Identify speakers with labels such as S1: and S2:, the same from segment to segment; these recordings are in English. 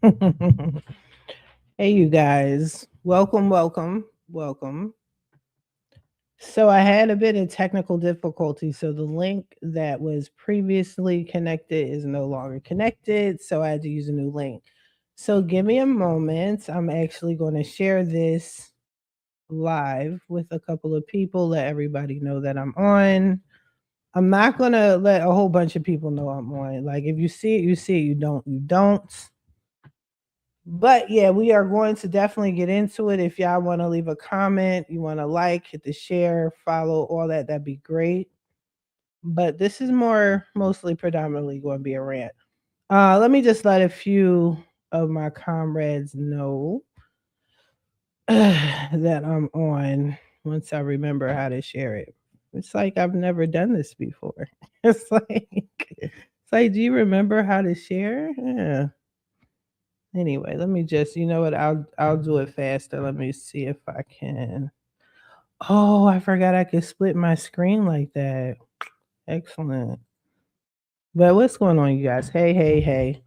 S1: Hey, you guys. Welcome, welcome, welcome. So, I had a bit of technical difficulty. So, the link that was previously connected is no longer connected. So, I had to use a new link. So, give me a moment. I'm actually going to share this live with a couple of people, let everybody know that I'm on. I'm not going to let a whole bunch of people know I'm on. Like, if you see it, you see it. You don't, you don't. But yeah, we are going to definitely get into it. If y'all want to leave a comment, you want to like, hit the share, follow, all that, that'd be great. But this is mostly predominantly going to be a rant. Let me just let a few of my comrades know that I'm on once I remember how to share it. It's like I've never done this before. It's like, do you remember how to share? Yeah. Anyway, let me just, you know what? I'll do it faster. Let me see if I can. Oh, I forgot I could split my screen like that. Excellent. But what's going on, you guys? Hey, hey, hey.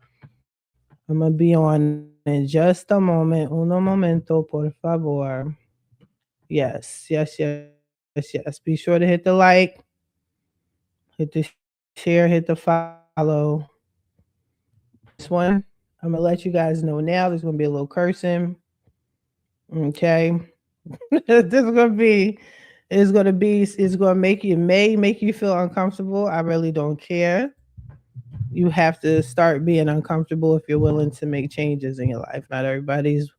S1: I'm gonna be on in just a moment. Uno momento, por favor. Yes, yes, yes, yes. Be sure to hit the like, hit the share, hit the follow. This one, I'm gonna let you guys know now. There's gonna be a little cursing. Okay. This is gonna be it's gonna make you feel uncomfortable. I really don't care. You have to start being uncomfortable if you're willing to make changes in your life. Not everybody's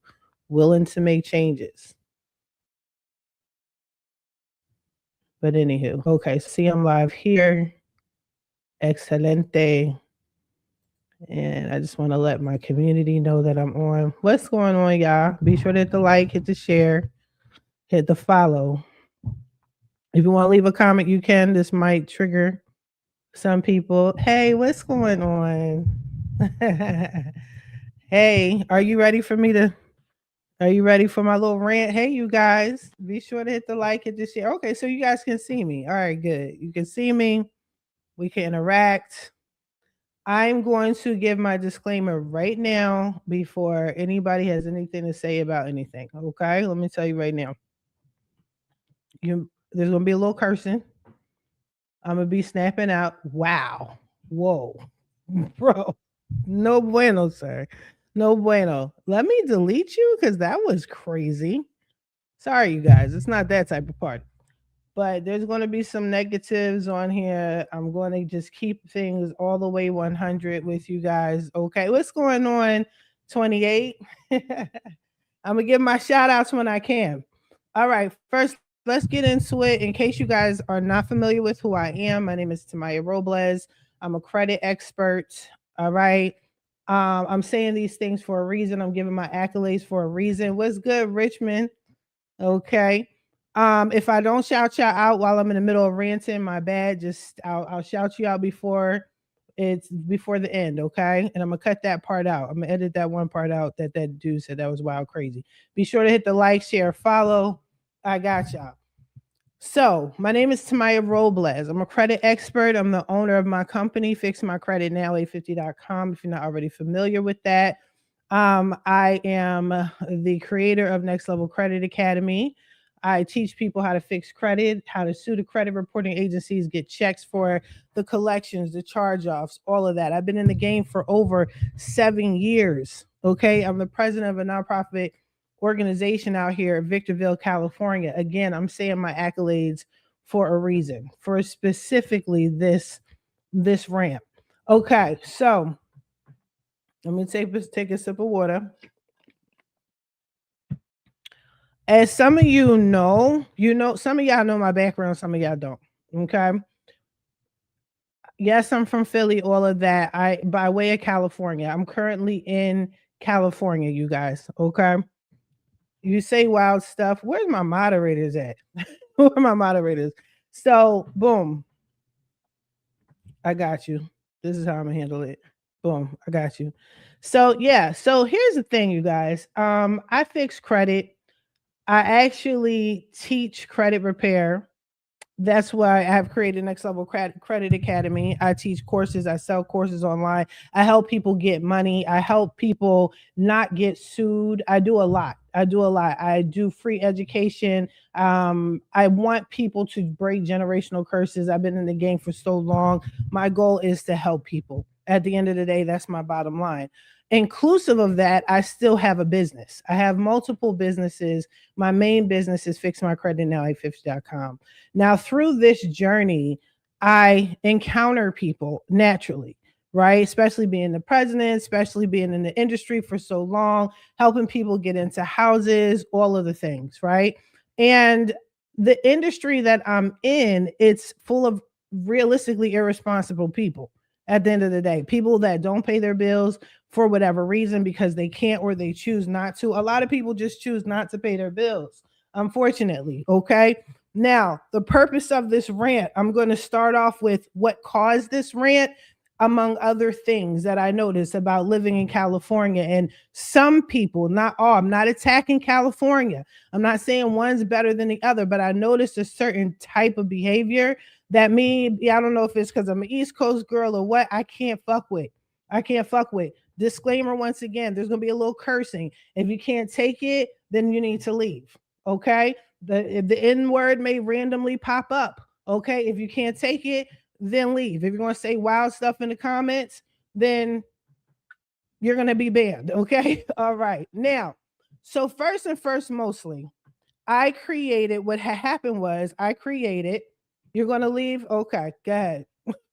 S1: willing to make changes. But anywho, okay, so see I'm live here. Excelente. And I just want to let my community know that I'm on. What's going on, y'all? Be sure to hit the like, hit the share, hit the follow. If you want to leave a comment, you can. This might trigger some people. Hey, what's going on? Hey, are you ready for me to? Are you ready for my little rant? Hey, you guys, be sure to hit the like, hit the share. Okay, so you guys can see me. All right, good. You can see me. We can interact. I'm going to give my disclaimer right now before anybody has anything to say about anything. Okay, let me tell you right now. There's gonna be a little cursing. I'm gonna be snapping out. Wow. Whoa. Bro. No bueno, sir. No bueno. Let me delete you because that was crazy. Sorry, you guys. It's not that type of party. But there's going to be some negatives on here. I'm going to just keep things all the way 100 with you guys. Okay. What's going on, 28? I'm going to give my shout outs when I can. All right. First, let's get into it. In case you guys are not familiar with who I am, my name is Tamaya Robles. I'm a credit expert. All right. I'm saying these things for a reason. I'm giving my accolades for a reason. What's good, Richmond? Okay. If I don't shout y'all out while I'm in the middle of ranting, my bad. Just I'll shout you out before the end, okay? And I'm gonna cut that part out. I'm gonna edit that one part out that dude said that was wild crazy. Be sure to hit the like, share, follow. I got y'all. So, my name is Tamaya Robles. I'm a credit expert. I'm the owner of my company, Fix My Credit Now, 850.com, if you're not already familiar with that. I am the creator of Next Level Credit Academy. I teach people how to fix credit, how to sue the credit reporting agencies, get checks for the collections, the charge offs, all of that. I've been in the game for over 7 years. Okay. I'm the president of a nonprofit organization out here in Victorville, California. Again, I'm saying my accolades for a reason, for specifically this ramp. Okay, so let me take a sip of water. As some of some of y'all know my background, some of y'all don't. Okay. Yes, I'm from Philly, all of that. I by way of California. I'm currently in California, you guys. Okay. You say wild stuff. Where's my moderators at? Who are my moderators? So, boom, I got you. This is how I'm gonna handle it. Boom, I got you. So yeah, so here's the thing, you guys. I fix credit. I actually teach credit repair. That's why I have created Next Level Credit Academy. I teach courses, I sell courses online. I help people get money. I help people not get sued. I do a lot. I do free education. I want people to break generational curses. I've been in the game for so long. My goal is to help people. At the end of the day, that's my bottom line. Inclusive of that, I still have a business. I have multiple businesses. My main business is fixmycreditnow850.com. Now, through this journey, I encounter people naturally, right? Especially being the president, especially being in the industry for so long, helping people get into houses, all of the things, right? And the industry that I'm in, it's full of realistically irresponsible people at the end of the day. People that don't pay their bills for whatever reason because they can't or they choose not to. A lot of people just choose not to pay their bills, unfortunately. Okay. Now, the purpose of this rant, I'm going to start off with what caused this rant, among other things that I noticed about living in California. And some people, not all, I'm not attacking California. I'm not saying one's better than the other, but I noticed a certain type of behavior that I don't know if it's because I'm an East Coast girl or what, I can't fuck with. I can't fuck with. Disclaimer once again, there's going to be a little cursing. If you can't take it, then you need to leave. Okay? The N word may randomly pop up. Okay? If you can't take it, then leave. If you're going to say wild stuff in the comments, then you're going to be banned. Okay? All right. Now, so first and first, mostly, I created what had happened was you're going to leave? Okay, go ahead.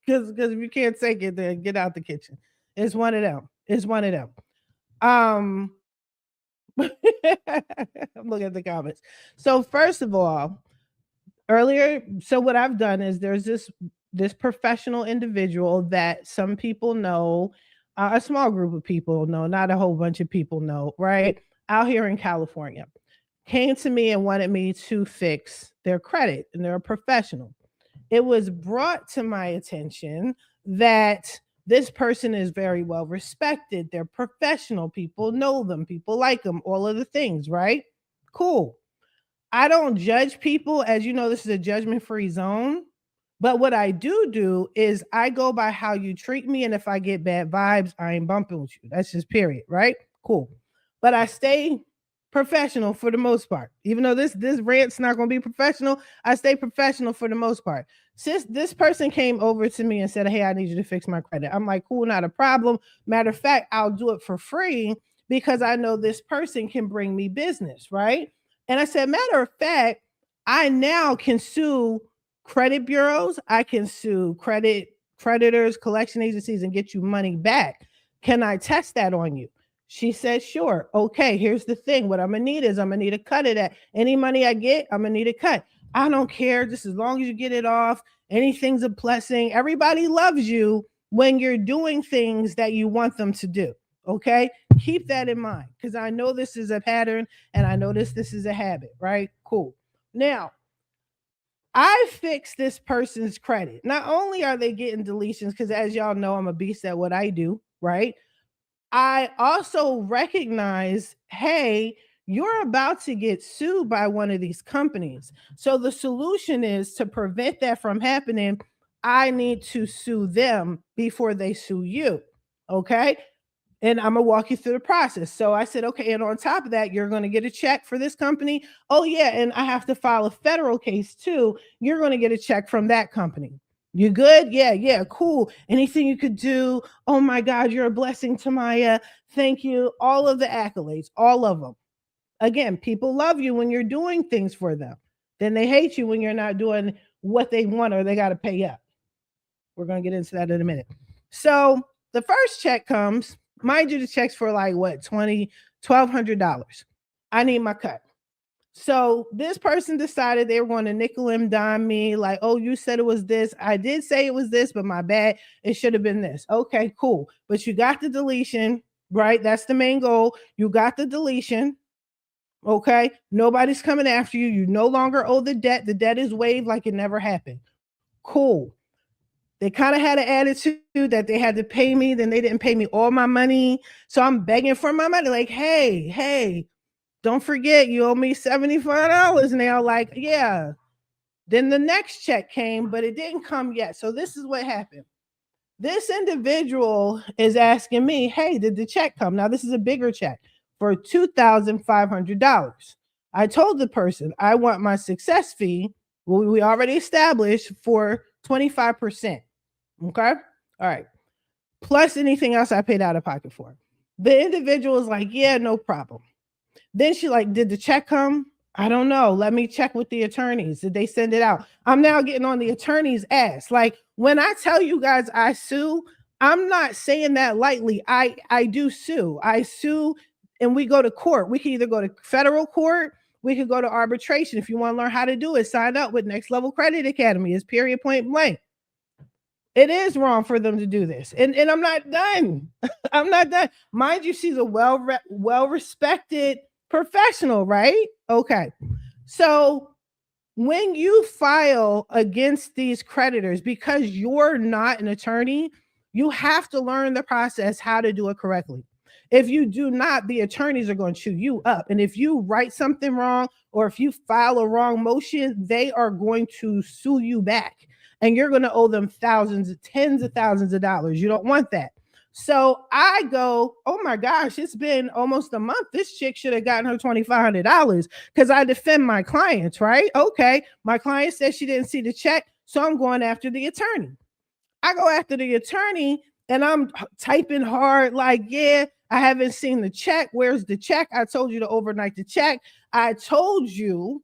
S1: Because if you can't take it, then get out the kitchen. It's one of them. It's one of them. I'm looking at the comments. So first of all, earlier, so what I've done is there's this professional individual that some people know, a small group of people know, not a whole bunch of people know, right? Out here in California, came to me and wanted me to fix their credit, and they're a professional. It was brought to my attention that this person is very well respected. They're professional. People know them. People like them. All of the things, right? Cool. I don't judge people. As you know, this is a judgment free zone. But what I do is I go by how you treat me. And if I get bad vibes, I ain't bumping with you. That's just period, right? Cool. But I stay professional for the most part. Even though this rant's not going to be professional, I stay professional for the most part. Since this person came over to me and said, "Hey, I need you to fix my credit," I'm like, "Cool, not a problem. Matter of fact, I'll do it for free because I know this person can bring me business, right?" And I said, "Matter of fact, I now can sue credit bureaus. I can sue creditors, collection agencies, and get you money back. Can I test that on you?" She said, "Sure." Okay, here's the thing. What I'm going to need is I'm going to need a cut of that. Any money I get, I'm going to need a cut. I don't care. Just as long as you get it off, anything's a blessing. Everybody loves you when you're doing things that you want them to do. Okay, keep that in mind because I know this is a pattern and I know this is a habit, right? Cool. Now, I fixed this person's credit. Not only are they getting deletions, because as y'all know, I'm a beast at what I do, right? I also recognize, hey, you're about to get sued by one of these companies. So the solution is to prevent that from happening. I need to sue them before they sue you. Okay. And I'm gonna walk you through the process. So I said, okay, and on top of that, you're gonna get a check for this company. Oh, yeah, and I have to file a federal case too. You're gonna get a check from that company. You good? Yeah, cool. Anything you could do? Oh my God, you're a blessing, Tamaya. Thank you. All of the accolades, all of them. Again, people love you when you're doing things for them. Then they hate you when you're not doing what they want or they got to pay up. We're gonna get into that in a minute. So the first check comes. Mind you, the check's for like what, $1,200. I need my cut. So this person decided they were going to nickel and dime me, like, "Oh, you said it was this. I did say it was this, but my bad. It should have been this." Okay, cool. But you got the deletion, right? That's the main goal. You got the deletion. Okay. Nobody's coming after you. You no longer owe the debt. The debt is waived like it never happened. Cool. They kind of had an attitude that they had to pay me, then they didn't pay me all my money. So I'm begging for my money, like, hey, don't forget you owe me $75 now. Like, yeah, Then the next check came, but it didn't come yet. So this is what happened. This individual is asking me, hey, did the check come? Now, this is a bigger check for $2,500. I told the person I want my success fee, well, we already established, for 25%. Okay. All right. Plus anything else I paid out of pocket for. The individual is like, yeah, no problem. Then she like, did the check come? I don't know. Let me check with the attorneys. Did they send it out? I'm now getting on the attorney's ass. Like, when I tell you guys I sue, I'm not saying that lightly. I do sue. I sue and we go to court. We can either go to federal court, we could go to arbitration. If you want to learn how to do it, sign up with Next Level Credit Academy. It's period, point blank. It is wrong for them to do this. And I'm not done. I'm not done. Mind you, she's a well-respected professional, right? Okay. So when you file against these creditors, because you're not an attorney, you have to learn the process, how to do it correctly. If you do not, the attorneys are going to chew you up. And if you write something wrong, or if you file a wrong motion, they are going to sue you back. And you're going to owe them thousands, tens of thousands of dollars. You don't want that. So I go, oh my gosh, it's been almost a month. This chick should have gotten her $2,500 because I defend my clients, right? Okay. My client says she didn't see the check. So I'm going after the attorney. I go after the attorney and I'm typing hard, like, yeah, I haven't seen the check. Where's the check? I told you to overnight the check. I told you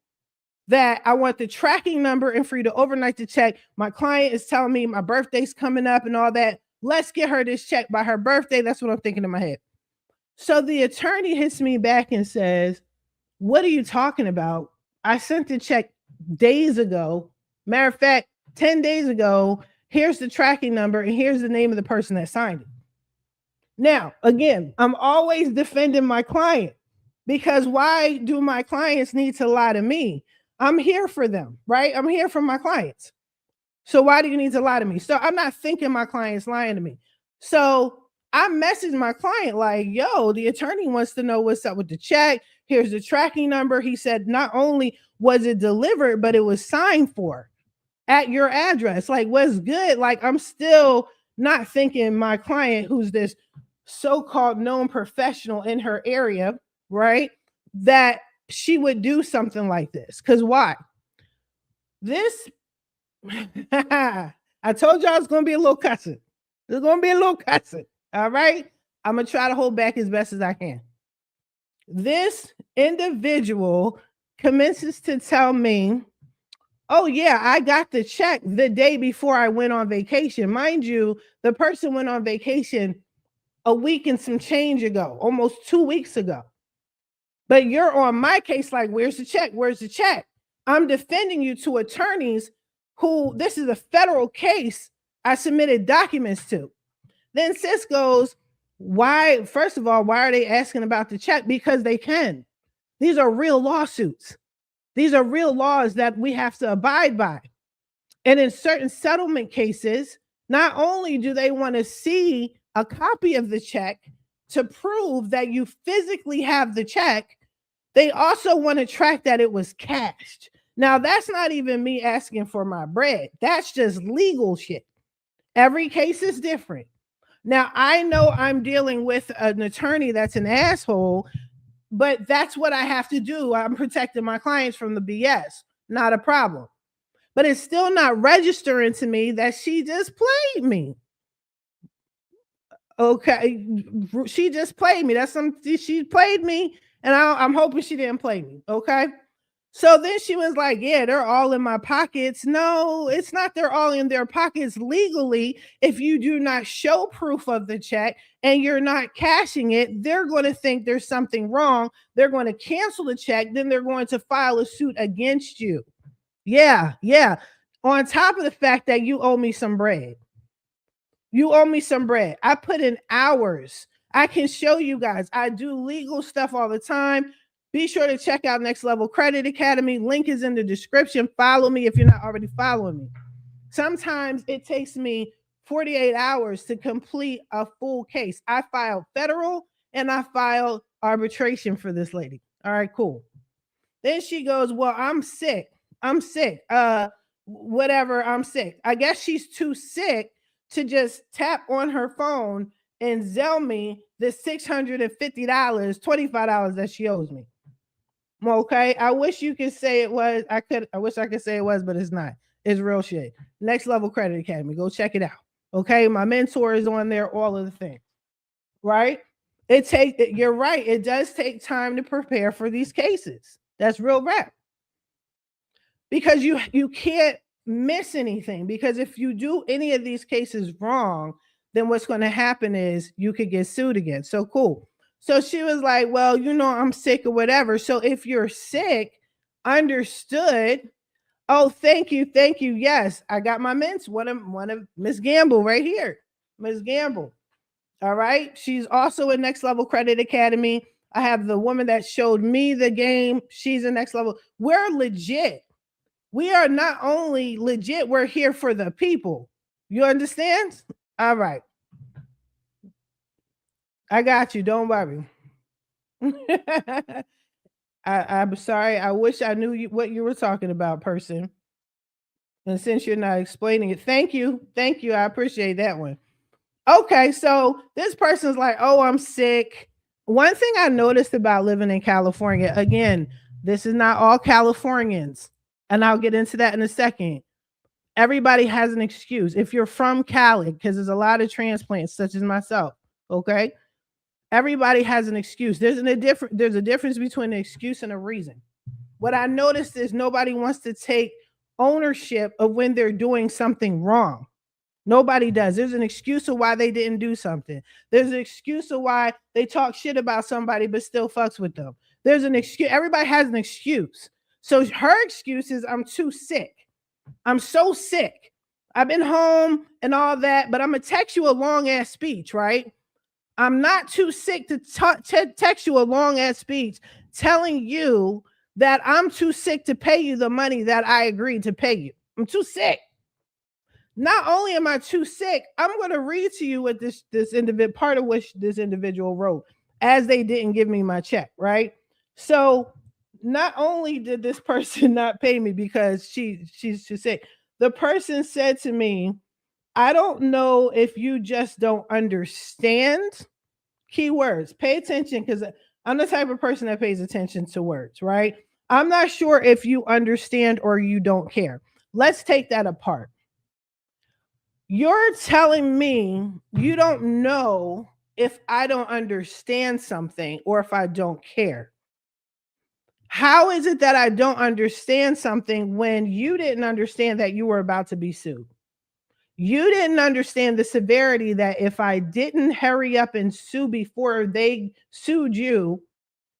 S1: that I want the tracking number and for you to overnight the check. My client is telling me my birthday's coming up and all that. Let's get her this check by her birthday. That's what I'm thinking in my head. So the attorney hits me back and says, what are you talking about? I sent the check days ago. Matter of fact, 10 days ago. Here's the tracking number and here's the name of the person that signed it. Now, again, I'm always defending my client, because why do my clients need to lie to me? I'm here for them, right? I'm here for my clients. So why do you need to lie to me? So I'm not thinking my client's lying to me. So I messaged my client like, yo, the attorney wants to know what's up with the check. Here's the tracking number. He said, not only was it delivered, but it was signed for at your address. Like, what's good? Like, I'm still not thinking my client, who's this so-called known professional in her area, right, that she would do something like this. Because why? This, I told y'all it's going to be a little cussing. There's going to be a little cussing. All right. I'm going to try to hold back as best as I can. This individual commences to tell me, oh, yeah, I got the check the day before I went on vacation. Mind you, the person went on vacation a week and some change ago, almost 2 weeks ago. But you're on my case like, where's the check? Where's the check? I'm defending you to attorneys who, this is a federal case I submitted documents to. Then sis goes, why, first of all, why are they asking about the check? Because they can. These are real lawsuits. These are real laws that we have to abide by. And in certain settlement cases, not only do they want to see a copy of the check to prove that you physically have the check, they also want to track that it was cashed. Now, that's not even me asking for my bread. That's just legal shit. Every case is different. Now, I know I'm dealing with an attorney that's an asshole, but that's what I have to do. I'm protecting my clients from the BS. Not a problem. But it's still not registering to me that she just played me. Okay, she just played me. She played me, and I'm hoping she didn't play me. Okay. So then she was like, yeah, they're all in my pockets. No, it's not they're all in their pockets legally. If you do not show proof of the check and you're not cashing it, they're going to think there's something wrong. They're going to cancel the check. Then they're going to file a suit against you. Yeah. On top of the fact that you owe me some bread. You owe me some bread. I put in hours. I can show you guys. I do legal stuff all the time. Be sure to check out Next Level Credit Academy. Link is in the description. Follow me if you're not already following me. Sometimes it takes me 48 hours to complete a full case. I filed federal and I filed arbitration for this lady. All right, cool. Then she goes, well, I'm sick. I'm sick. Whatever, I'm sick. I guess she's too sick to just tap on her phone and Zelle me the $650, $25 that she owes me. Okay. I wish you could say it was. I wish I could say it was, but it's not. It's real shit. Next Level Credit Academy. Go check it out. Okay. My mentor is on there, all of the things. Right? You're right. It does take time to prepare for these cases. That's real rap. Because you can't miss anything. Because if you do any of these cases wrong, then what's going to happen is you could get sued again. So cool. So she was like, well, I'm sick or whatever. So if you're sick, understood. Oh, thank you. Thank you. Yes, I got my mints. One of Miss Gamble right here. Miss Gamble. All right. She's also in Next Level Credit Academy. I have the woman that showed me the game. She's in Next Level. We're legit. We are not only legit, we're here for the people. You understand? All right. I got you. Don't worry. I'm sorry. I wish I knew what you were talking about, person. And since you're not explaining it, thank you. Thank you. I appreciate that one. Okay, so this person's like, oh, I'm sick. One thing I noticed about living in California, again, this is not all Californians, and I'll get into that in a second. Everybody has an excuse. If you're from Cali, because there's a lot of transplants, such as myself, okay? Everybody has an excuse. There's a difference between an excuse and a reason. What I noticed is nobody wants to take ownership of when they're doing something wrong. Nobody does. There's an excuse of why they didn't do something. There's an excuse of why they talk shit about somebody but still fucks with them. There's an excuse. Everybody has an excuse. So her excuse is, I'm too sick. I'm so sick. I've been home and all that, but I'm going to text you a long ass speech, right? I'm not too sick to text you a long ass speech telling you that I'm too sick to pay you the money that I agreed to pay you. I'm too sick. Not only am I too sick, I'm going to read to you what this individual, part of which this individual wrote, as they didn't give me my check, right? So not only did this person not pay me because she's too sick, the person said to me, I don't know if you just don't understand. Keywords, pay attention, because I'm the type of person that pays attention to words, right? I'm not sure if you understand or you don't care. Let's take that apart. You're telling me you don't know if I don't understand something or if I don't care. How is it that I don't understand something when you didn't understand that you were about to be sued? You didn't understand the severity that if I didn't hurry up and sue before they sued you,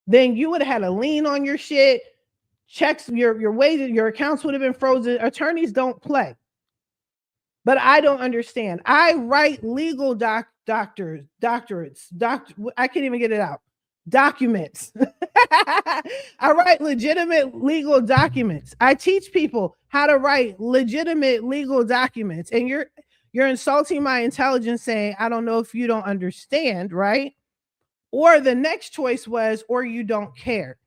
S1: then you would have had a lien on your shit. Checks, your wages, your accounts would have been frozen. Attorneys don't play. But I don't understand. I write legal doctorates. I can't even get it out. Documents. I write legitimate legal documents. I teach people how to write legitimate legal documents. And you're insulting my intelligence saying, I don't know if you don't understand, right? Or the next choice was, or you don't care.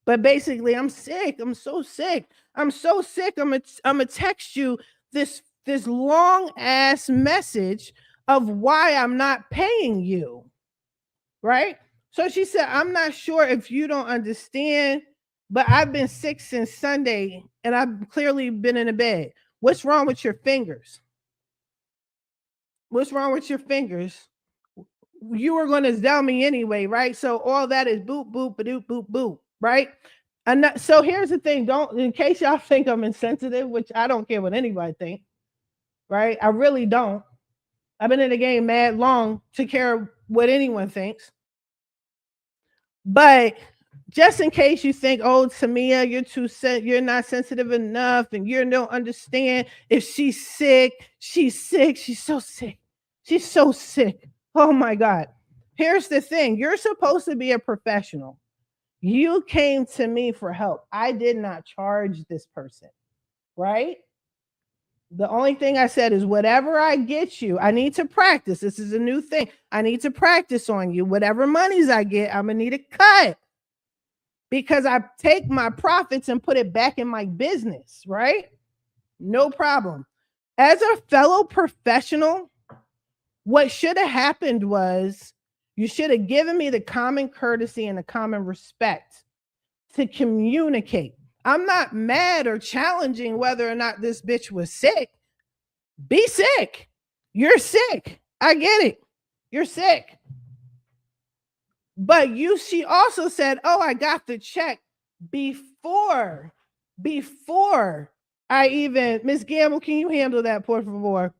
S1: But basically, I'm sick. I'm so sick. I'm so sick. I'm gonna text you this long ass message of why I'm not paying you. Right? So she said, I'm not sure if you don't understand, but I've been sick since Sunday and I've clearly been in a bed. What's wrong with your fingers? What's wrong with your fingers? You were going to Zelle me anyway, right? So all that is boop, boop, ba-doop, boop, boop, right? And so here's the thing. Don't, in case y'all think I'm insensitive, which I don't care what anybody think, right? I really don't. I've been in the game mad long to care what anyone thinks. But just in case you think, oh, Tamia, you're not sensitive enough and you don't understand if she's sick. She's sick. She's so sick. She's so sick. Oh my God. Here's the thing. You're supposed to be a professional. You came to me for help. I did not charge this person, right? The only thing I said is whatever I get you, I need to practice. This is a new thing. I need to practice on you. Whatever monies I get, I'm going to need a cut. because I take my profits and put it back in my business, right? No problem. As a fellow professional, what should have happened was you should have given me the common courtesy and the common respect to communicate. I'm not mad or challenging whether or not this bitch was sick. Be sick. You're sick. I get it. You're sick. But she also said, oh, I got the check before I even, Miss Gamble, can you handle that, por favor?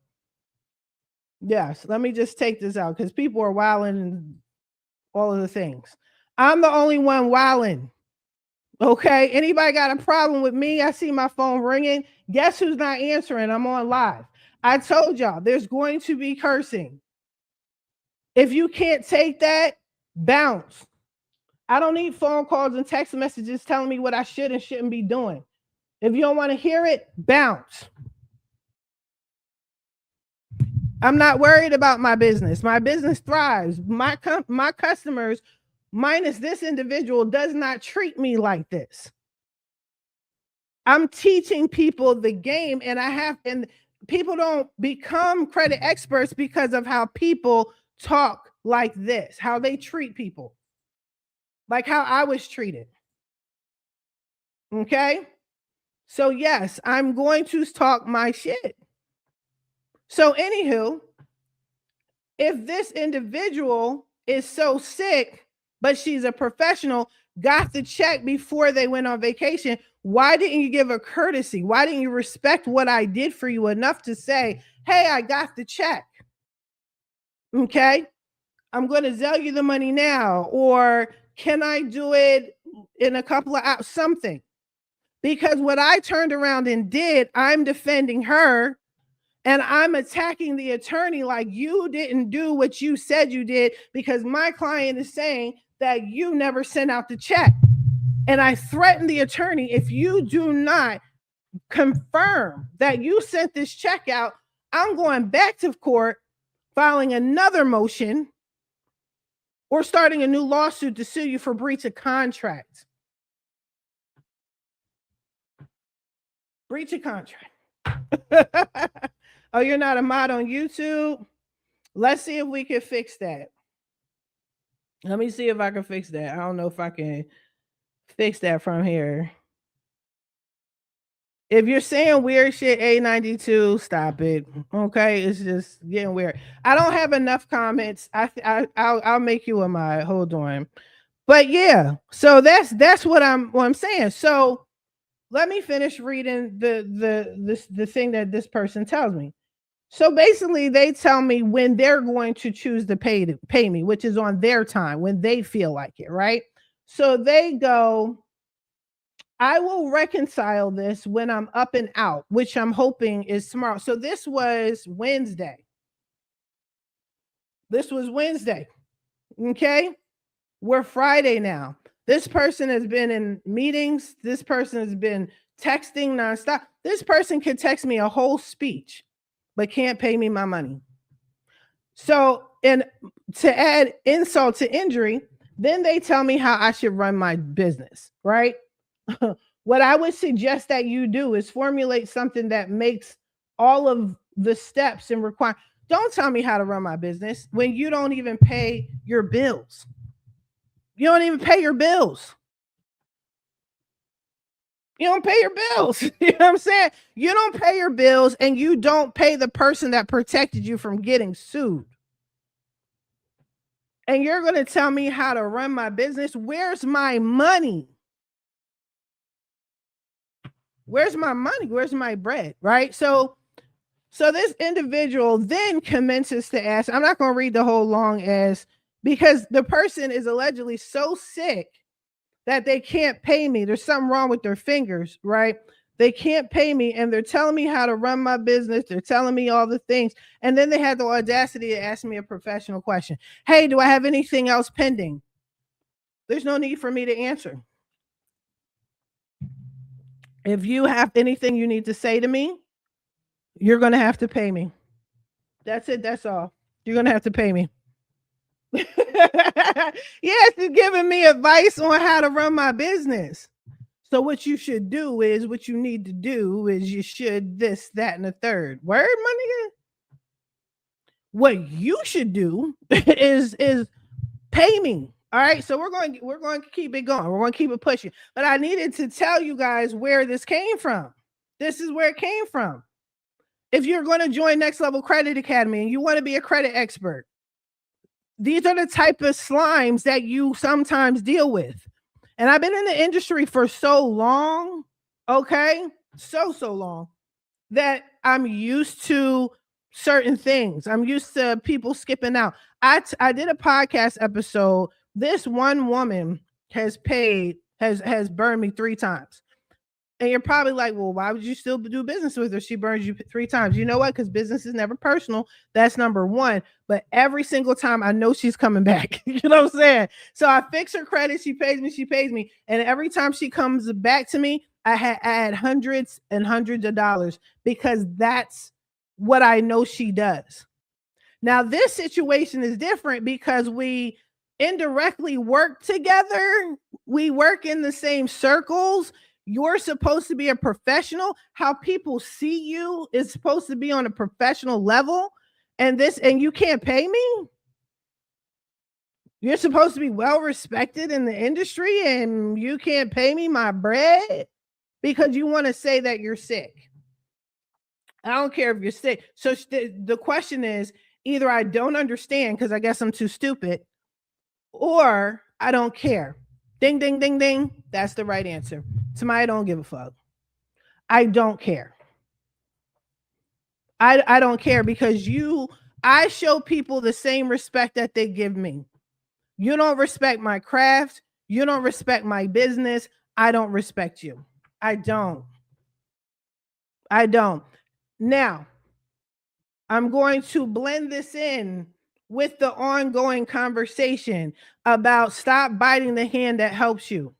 S1: Yes, let me just take this out because people are wilding and all of the things. I'm the only one wilding. Okay, anybody got a problem with me? I see my phone ringing. Guess who's not answering? I'm on live. I told y'all there's going to be cursing. If you can't take that, bounce. I don't need phone calls and text messages telling me what I should and shouldn't be doing. If you don't want to hear it, bounce. I'm not worried about my business. My business thrives. My customers, minus this individual, does not treat me like this. I'm teaching people the game, and people don't become credit experts because of how people talk like this, how they treat people, like how I was treated. Okay? So yes, I'm going to talk my shit. So anywho, if this individual is so sick, but she's a professional, got the check before they went on vacation, why didn't you give a courtesy? Why didn't you respect what I did for you enough to say, hey, I got the check? Okay, I'm going to sell you the money now, or can I do it in a couple of hours? Something. Because what I turned around and did, I'm defending her and I'm attacking the attorney like you didn't do what you said you did because my client is saying that you never sent out the check. And I threatened the attorney, if you do not confirm that you sent this check out, I'm going back to court, filing another motion or starting a new lawsuit to sue you for breach of contract. Breach of contract. Oh, you're not a mod on YouTube? Let's see if we can fix that. Let me see if I can fix that. I don't know if I can fix that from here. If you're saying weird shit, A92, stop it. Okay, it's just getting weird. I don't have enough comments. I'll make you a mod. Hold on. But yeah, so that's what I'm saying. So let me finish reading the thing that this person tells me. So basically, they tell me when they're going to choose to pay me, which is on their time when they feel like it, right? So they go, I will reconcile this when I'm up and out, which I'm hoping is tomorrow. So this was Wednesday. Okay, we're Friday now. This person has been in meetings. This person has been texting nonstop. This person could text me a whole speech, but can't pay me my money. So, and to add insult to injury, then they tell me how I should run my business, right? What I would suggest that you do is formulate something that makes all of the steps and require. Don't tell me how to run my business when you don't even pay your bills. You don't even pay your bills. You don't pay your bills. You know what I'm saying? You don't pay your bills and you don't pay the person that protected you from getting sued. And you're going to tell me how to run my business? Where's my money? Where's my money? Where's my bread? Right? So this individual then commences to ask, I'm not going to read the whole long ass, because the person is allegedly so sick that they can't pay me. There's something wrong with their fingers, right? They can't pay me and they're telling me how to run my business. They're telling me all the things. And then they had the audacity to ask me a professional question. Hey, do I have anything else pending? There's no need for me to answer. If you have anything you need to say to me, you're going to have to pay me. That's it. That's all. You're going to have to pay me. Yes, she's giving me advice on how to run my business. So what you should do is what you need to do is you should this, that, and the third. Word, my nigga. What you should do is pay me. All right. So we're going to keep it going. We're going to keep it pushing. But I needed to tell you guys where this came from. This is where it came from. If you're going to join Next Level Credit Academy and you want to be a credit expert, these are the type of slimes that you sometimes deal with. And I've been in the industry for so long, okay? So long that I'm used to certain things. I'm used to people skipping out. I did a podcast episode. This one woman has burned me 3 times. And you're probably like, well, why would you still do business with her? She burns you 3 times. You know what? Because business is never personal. That's number one. But every single time I know she's coming back. You know what I'm saying? So I fix her credit. She pays me. And every time she comes back to me, I had hundreds and hundreds of dollars because that's what I know she does. Now, this situation is different because we indirectly work together. We work in the same circles. You're supposed to be a professional. How people see you is supposed to be on a professional level. And you can't pay me. You're supposed to be well respected in the industry and you can't pay me my bread because you want to say that you're sick. I don't care if you're sick. So the question is either I don't understand because I guess I'm too stupid, or I don't care. Ding, ding, ding, ding. That's the right answer. Somebody don't give a fuck. I don't care. I don't care because I show people the same respect that they give me. You don't respect my craft. You don't respect my business. I don't respect you. I don't. Now, I'm going to blend this in with the ongoing conversation about stop biting the hand that helps you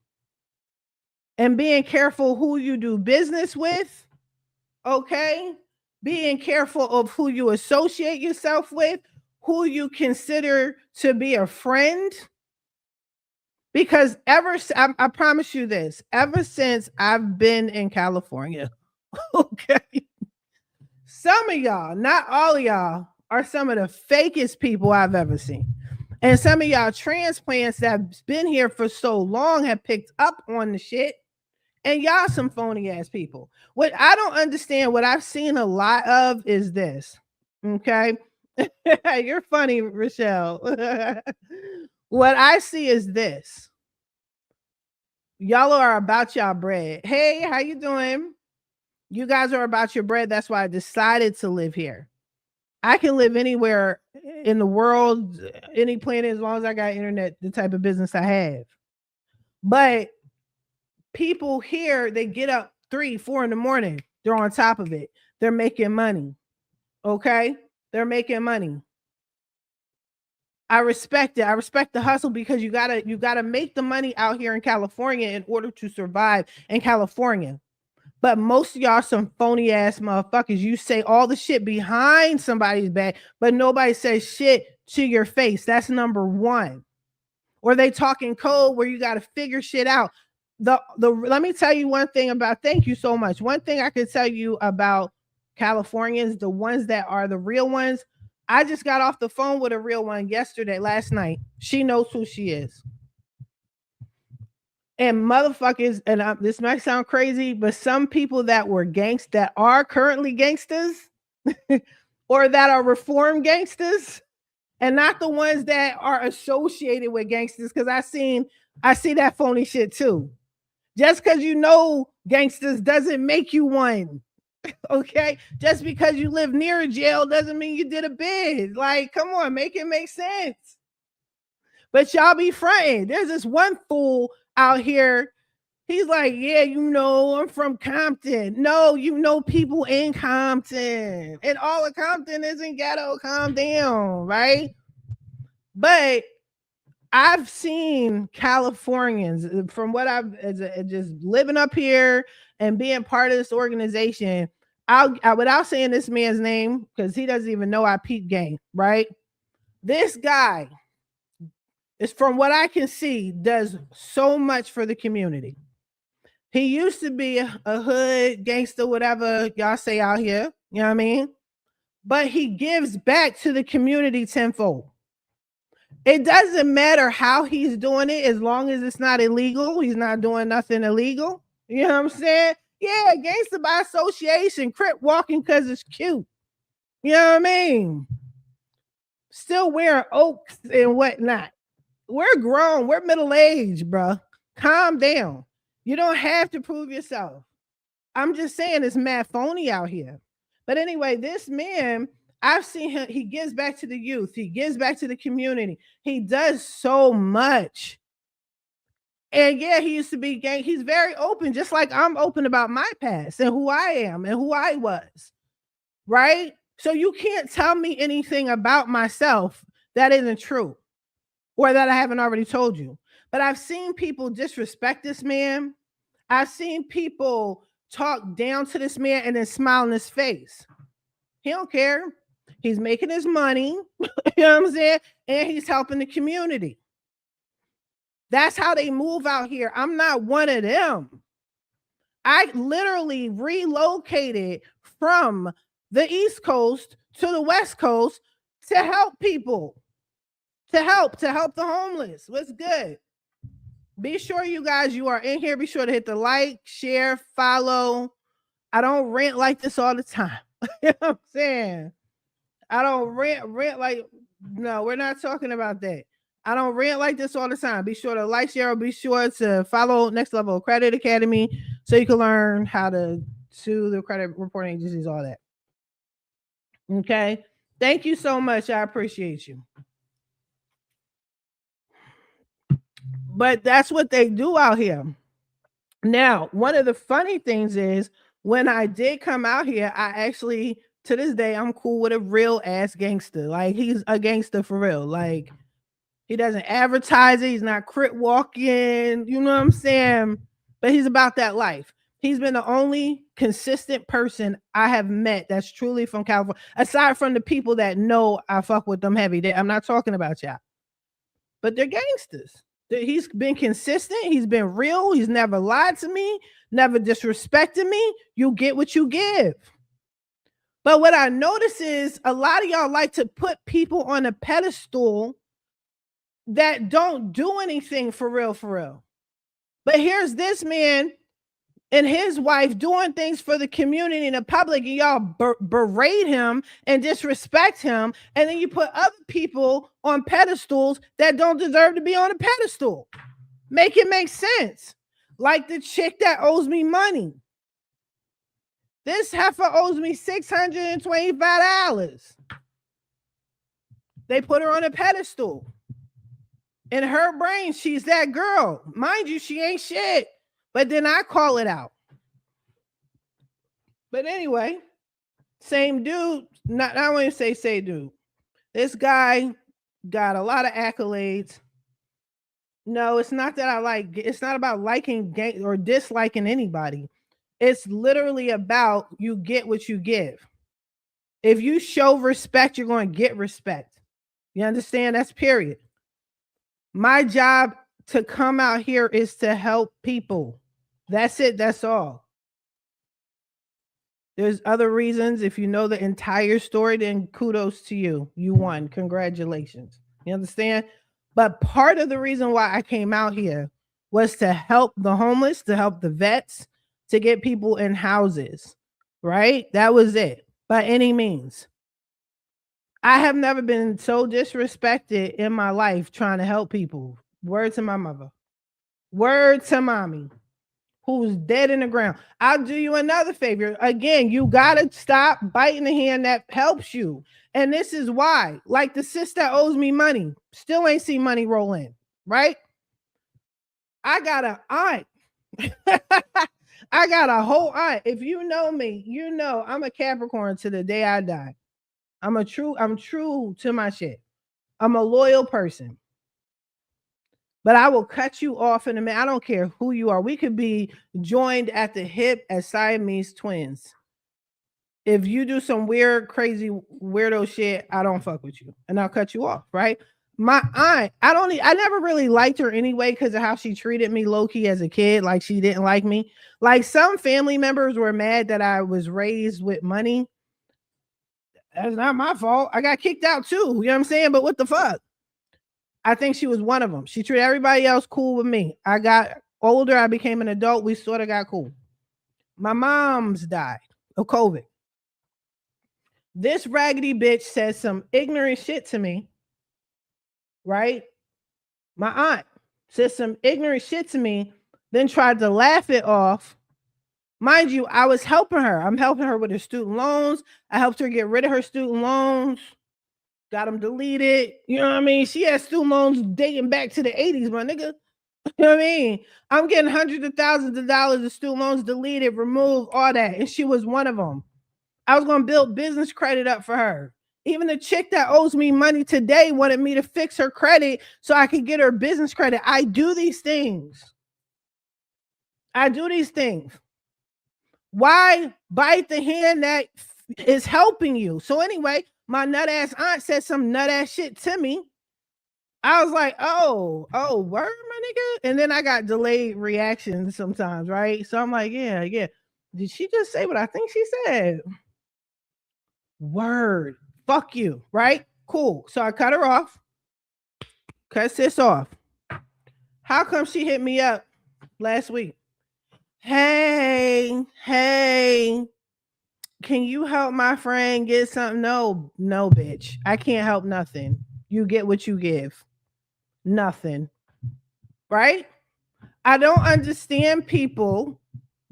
S1: and being careful who you do business with. Okay. Being careful of who you associate yourself with, who you consider to be a friend. Because I promise you this, ever since I've been in California, okay, some of y'all, not all of y'all, are some of the fakest people I've ever seen. And some of y'all transplants that's been here for so long have picked up on the shit. And y'all some phony ass people. What I don't understand, what I've seen a lot of is this. Okay. You're funny, Rochelle. What I see is this. Y'all are about y'all bread. Hey, how you doing? You guys are about your bread. That's why I decided to live here. I can live anywhere in the world, any planet, as long as I got internet, the type of business I have. But people here, they get up 3, 4 in the morning. They're on top of it. They're making money. Okay. They're making money. I respect it. I respect the hustle because you gotta make the money out here in California in order to survive in California. But most of y'all some phony ass motherfuckers. You say all the shit behind somebody's back, but nobody says shit to your face. That's number one. Or they talking code where you got to figure shit out. Let me tell you one thing about, thank you so much. One thing I could tell you about Californians, the ones that are the real ones. I just got off the phone with a real one last night. She knows who she is. And motherfuckers, and this might sound crazy, but some people that were that are currently gangsters or that are reformed gangsters, and not the ones that are associated with gangsters, because I see that phony shit too. Just because you know gangsters doesn't make you one. Okay, just because you live near a jail doesn't mean you did a bid. Like, come on, make it make sense. But y'all be fronting. There's this one fool out here. He's like, yeah, I'm from Compton. No, people in Compton, and all of Compton isn't ghetto. Calm down, right? But I've seen Californians from what I've just living up here and being part of this organization. Without saying this man's name, because he doesn't even know I peep game, right? This guy It's from what I can see, does so much for the community. He used to be a hood gangster, whatever y'all say out here. You know what I mean? But he gives back to the community tenfold. It doesn't matter how he's doing it as long as it's not illegal. He's not doing nothing illegal. You know what I'm saying? Yeah, gangster by association, crip walking because it's cute. You know what I mean? Still wearing oaks and whatnot. We're grown. We're middle aged, bro. Calm down. You don't have to prove yourself. I'm just saying it's mad phony out here. But anyway, this man, I've seen him, he gives back to the youth, he gives back to the community. He does so much. And yeah, he used to be gang. He's very open, just like I'm open about my past and who I am and who I was. Right? So you can't tell me anything about myself that isn't true or that I haven't already told you. But I've seen people disrespect this man. I've seen people talk down to this man and then smile in his face. He don't care. He's making his money, you know what I'm saying? And he's helping the community. That's how they move out here. I'm not one of them. I literally relocated from the East Coast to the West Coast to help people, to help the homeless. What's good? Be sure you guys, you are in here. Be sure to hit the like, share, follow. I don't rant like this all the time. You know what I'm saying? I don't rant like, no, we're not talking about that. I don't rant like this all the time. Be sure to like, share, be sure to follow Next Level Credit Academy so you can learn how to sue the credit reporting agencies, all that. Okay. Thank you so much. I appreciate you. But that's what they do out here. Now, one of the funny things is when I did come out here, I actually, to this day, I'm cool with a real ass gangster. Like, he's a gangster for real. Like, he doesn't advertise it. He's not crip walking. You know what I'm saying? But he's about that life. He's been the only consistent person I have met that's truly from California, aside from the people that know I fuck with them heavy. I'm not talking about y'all, but they're gangsters. He's been consistent. He's been real. He's never lied to me, never disrespected me. You get what you give. But what I notice is a lot of y'all like to put people on a pedestal that don't do anything for real, for real. But here's this man and his wife doing things for the community and the public, and y'all berate him and disrespect him, and then you put other people on pedestals that don't deserve to be on a pedestal. Make it make sense. Like the chick that owes me money. This heifer owes me $625. They put her on a pedestal. In her brain, she's that girl. Mind you, she ain't shit. But then I call it out. But anyway, same dude. Not I want to say same dude. This guy got a lot of accolades. No, it's not that I like. It's not about liking or disliking anybody. It's literally about you get what you give. If you show respect, you're going to get respect. You understand? That's period. My job to come out here is to help people. That's it. That's all. There's other reasons. If you know the entire story, then kudos to you. You won. Congratulations. You understand? But part of the reason why I came out here was to help the homeless, to help the vets, to get people in houses, right? That was it, by any means. I have never been so disrespected in my life trying to help people. Word to my mother. Word to mommy, who's dead in the ground. I'll do you another favor. Again, you got to stop biting the hand that helps you. And this is why, like the sister owes me money, still ain't seen money roll in, right? I got an aunt. I got a whole aunt. If you know me, you know I'm a Capricorn to the day I die. I'm true to my shit. I'm a loyal person. But I will cut you off in a minute. I don't care who you are. We could be joined at the hip as Siamese twins. If you do some weird, crazy, weirdo shit, I don't fuck with you. And I'll cut you off, right? My aunt, I never really liked her anyway because of how she treated me low key as a kid. Like she didn't like me. Like some family members were mad that I was raised with money. That's not my fault. I got kicked out too. You know what I'm saying? But what the fuck? I think she was one of them. She treated everybody else cool with me. I got older. I became an adult. We sort of got cool. My mom's died of COVID. This raggedy bitch said some ignorant shit to me, right? My aunt said some ignorant shit to me, then tried to laugh it off. Mind you, I was helping her. I'm helping her with her student loans. I helped her get rid of her student loans, got them deleted. You know what I mean? She had student loans dating back to the 80s, my nigga. You know what I mean? I'm getting hundreds of thousands of dollars of student loans deleted, removed, all that. And she was one of them. I was going to build business credit up for her. Even the chick that owes me money today wanted me to fix her credit so I could get her business credit. I do these things. Why bite the hand that is helping you? So anyway, my nut ass aunt said some nut ass shit to me. I was like, oh, word, my nigga. And then I got delayed reactions sometimes, right? So I'm like, yeah. Did she just say what I think she said? Word. Fuck you, right? Cool. So I cut her off. Cut sis off. How come she hit me up last week? Hey, can you help my friend get something? No, bitch. I can't help nothing. You get what you give. Nothing. Right? I don't understand people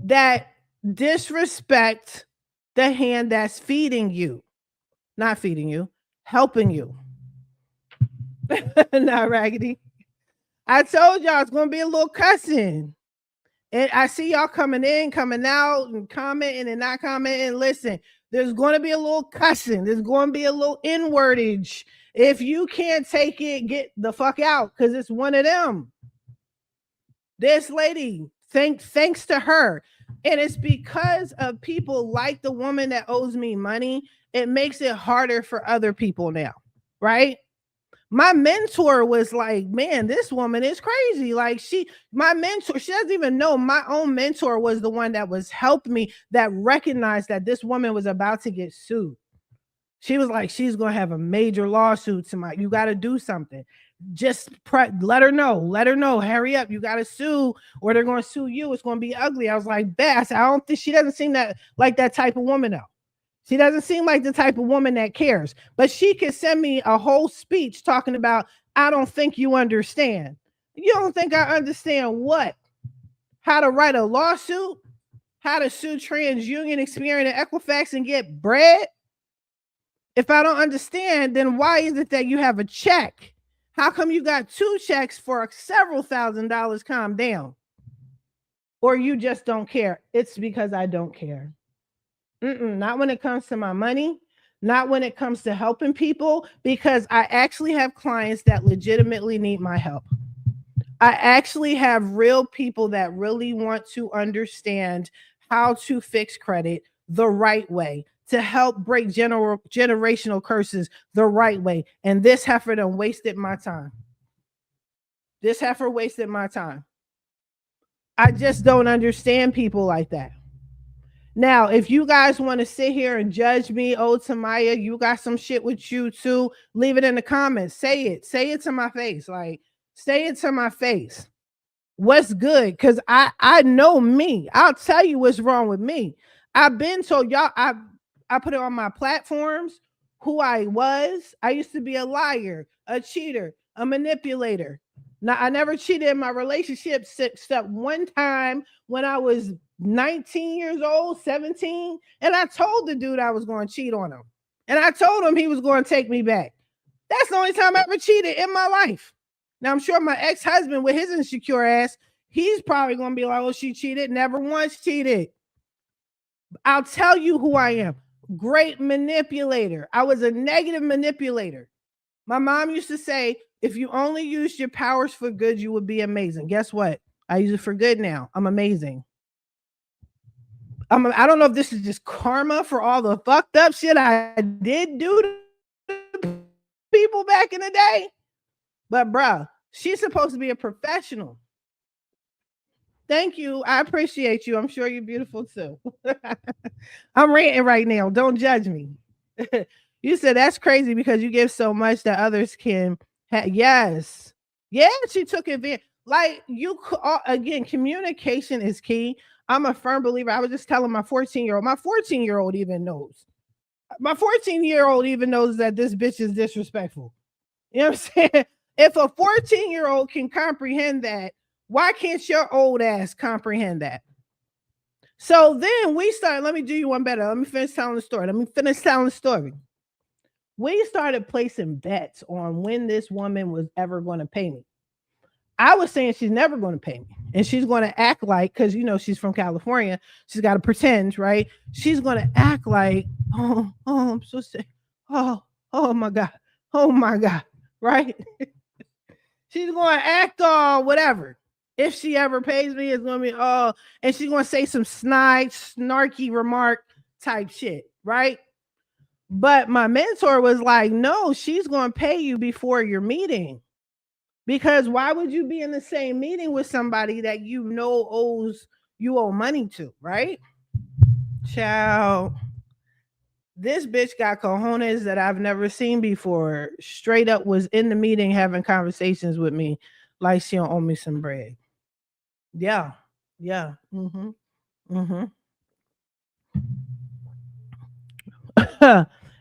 S1: that disrespect the hand that's feeding you. Not feeding you, helping you. Not raggedy. I told y'all it's gonna be a little cussing. And I see y'all coming in, coming out, and commenting and not commenting. Listen, there's going to be a little cussing. There's going to be a little inwardage. If you can't take it, get the fuck out, because it's one of them. This lady, thanks to her. And it's because of people like the woman that owes me money, it makes it harder for other people now, right? My mentor was like, man, this woman is crazy. Like my mentor, she doesn't even know my own mentor was the one that was helping me, that recognized that this woman was about to get sued. She was like, she's going to have a major lawsuit tonight. You got to do something. Just let her know, hurry up. You got to sue or they're going to sue you. It's going to be ugly. I was like, Bass, I don't think she doesn't seem that like that type of woman though. She doesn't seem like the type of woman that cares, but she could send me a whole speech talking about, I don't think you understand. You don't think I understand what? How to write a lawsuit? How to sue TransUnion, Experian, and Equifax and get bread? If I don't understand, then why is it that you have a check? How come you got 2 checks for several $1,000s? Calm down. Or you just don't care. It's because I don't care. Not when it comes to my money, not when it comes to helping people, because I actually have clients that legitimately need my help. I actually have real people that really want to understand how to fix credit the right way, to help break generational curses the right way. And this heifer done wasted my time. This heifer wasted my time. I just don't understand people like that. Now, if you guys want to sit here and judge me, oh, Tamaya, you got some shit with you too, leave it in the comments. Say it to my face. Like, say it to my face. What's good? Because I know me. I'll tell you what's wrong with me. I've been told y'all, I put it on my platforms who I was. I used to be a liar, a cheater, a manipulator. Now, I never cheated in my relationship except one time when I was 19 years old, 17, and I told the dude I was going to cheat on him. And I told him he was going to take me back. That's the only time I ever cheated in my life. Now, I'm sure my ex-husband with his insecure ass, he's probably going to be like, oh, she cheated. Never once cheated. I'll tell you who I am. Great manipulator. I was a negative manipulator. My mom used to say, if you only used your powers for good, you would be amazing. Guess what? I use it for good now. I'm amazing. I don't know if this is just karma for all the fucked up shit I did do to people back in the day. But bruh, she's supposed to be a professional. Thank you. I appreciate you. I'm sure you're beautiful too. I'm ranting right now. Don't judge me. You said that's crazy because you give so much that others can. Yes. Yeah, she took advantage. Like again, communication is key. I'm a firm believer. I was just telling my 14-year-old. My 14-year-old even knows. My 14-year-old even knows that this bitch is disrespectful. You know what I'm saying? If a 14-year-old can comprehend that, why can't your old ass comprehend that? So then we started, let me do you one better. Let me finish telling the story. We started placing bets on when this woman was ever going to pay me. I was saying she's never going to pay me. And she's going to act like, because you know she's from California, she's got to pretend, right? She's going to act like, oh, I'm so sick. Oh my God, right? She's going to act all whatever. If she ever pays me, it's going to be, and she's going to say some snarky remark type shit, right? But my mentor was like, no, she's going to pay you before your meeting. Because why would you be in the same meeting with somebody that you know owe money to, right? Child, this bitch got cojones that I've never seen before. Straight up was in the meeting having conversations with me like she don't owe me some bread. Yeah. Mm-hmm.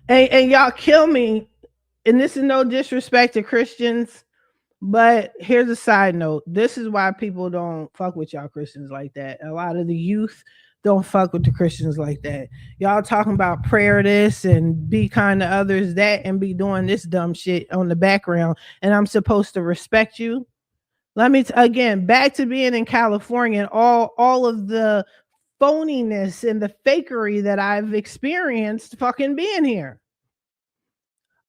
S1: And y'all kill me. And this is no disrespect to Christians, but here's a side note. This is why people don't fuck with y'all Christians like that. A lot of the youth don't fuck with the Christians like that. Y'all talking about prayer this and be kind to others that and be doing this dumb shit on the background. And I'm supposed to respect you. Let me again back to being in California and all of the phoniness and the fakery that I've experienced fucking being here.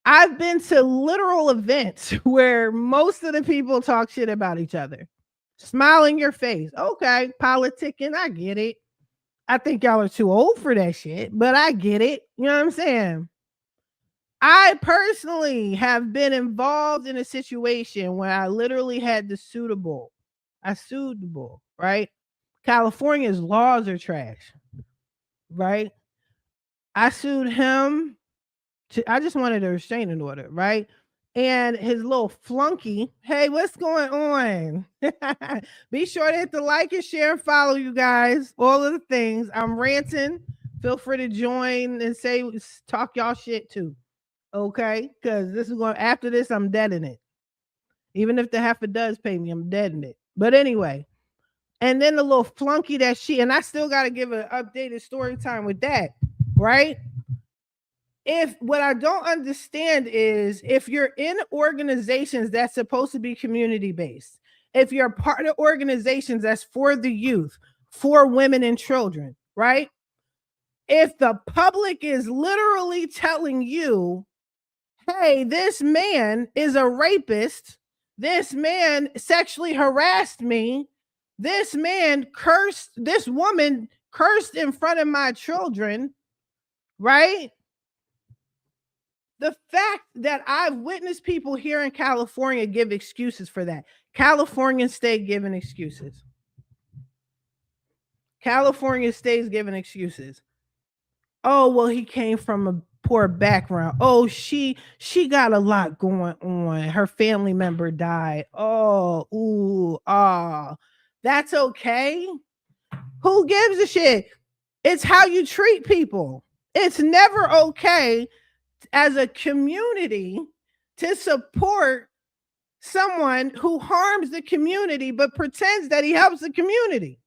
S1: I've been to literal events where most of the people talk shit about each other. Smile in your face. Okay, politicking, I get it. I think y'all are too old for that shit, but I get it. You know what I'm saying? I personally have been involved in a situation where I literally had the suitable. I sued the bull, right? California's laws are trash, right? I sued him. I just wanted a restraining order, right? And his little flunky, hey, what's going on? Be sure to hit the like and share and follow, you guys. All of the things. I'm ranting. Feel free to join and talk y'all shit too. Okay? Because this is going, after this, I'm dead in it. Even if the heifer does pay me, I'm dead in it. But anyway, and then the little flunky that and I still got to give an updated story time with that, right? If what I don't understand is if you're in organizations that's supposed to be community based, if you're part of organizations that's for the youth, for women and children, right? If the public is literally telling you, hey, this man is a rapist, this man sexually harassed me, this man cursed, this woman cursed in front of my children, right? The fact that I've witnessed people here in California give excuses for that. California state giving excuses. California state's giving excuses. Oh, well, he came from a poor background. Oh, she got a lot going on. Her family member died. Oh, ooh, that's okay. Who gives a shit? It's how you treat people. It's never okay as a community to support someone who harms the community but pretends that he helps the community.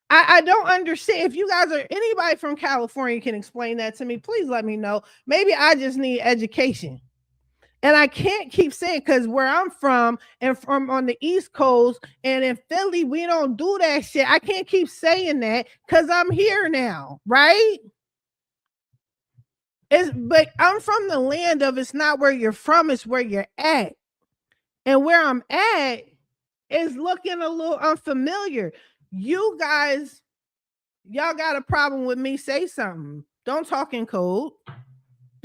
S1: I don't understand. If you guys are anybody from California can explain that to me, please let me know. Maybe I just need education. And I can't keep saying, because where I'm from and from on the East Coast and in Philly, we don't do that shit. I can't keep saying that because I'm here now, right? But I'm from the land of it's not where you're from, it's where you're at. And where I'm at is looking a little unfamiliar. You guys, y'all got a problem with me, say something. Don't talk in code.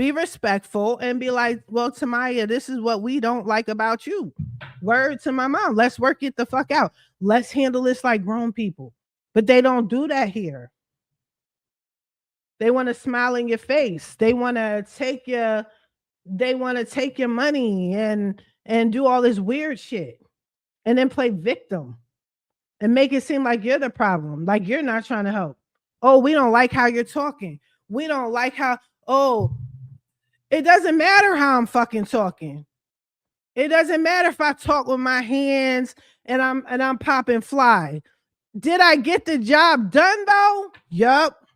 S1: Be respectful and be like, well, Tamaya, this is what we don't like about you. Word to my mom. Let's work it the fuck out. Let's handle this like grown people. But they don't do that here. They want to smile in your face. They want to take your money and do all this weird shit. And then play victim and make it seem like you're the problem, like you're not trying to help. Oh, we don't like how you're talking. We don't like how, oh, it doesn't matter how I'm fucking talking. It doesn't matter if I talk with my hands and I'm popping fly. Did I get the job done though? Yup.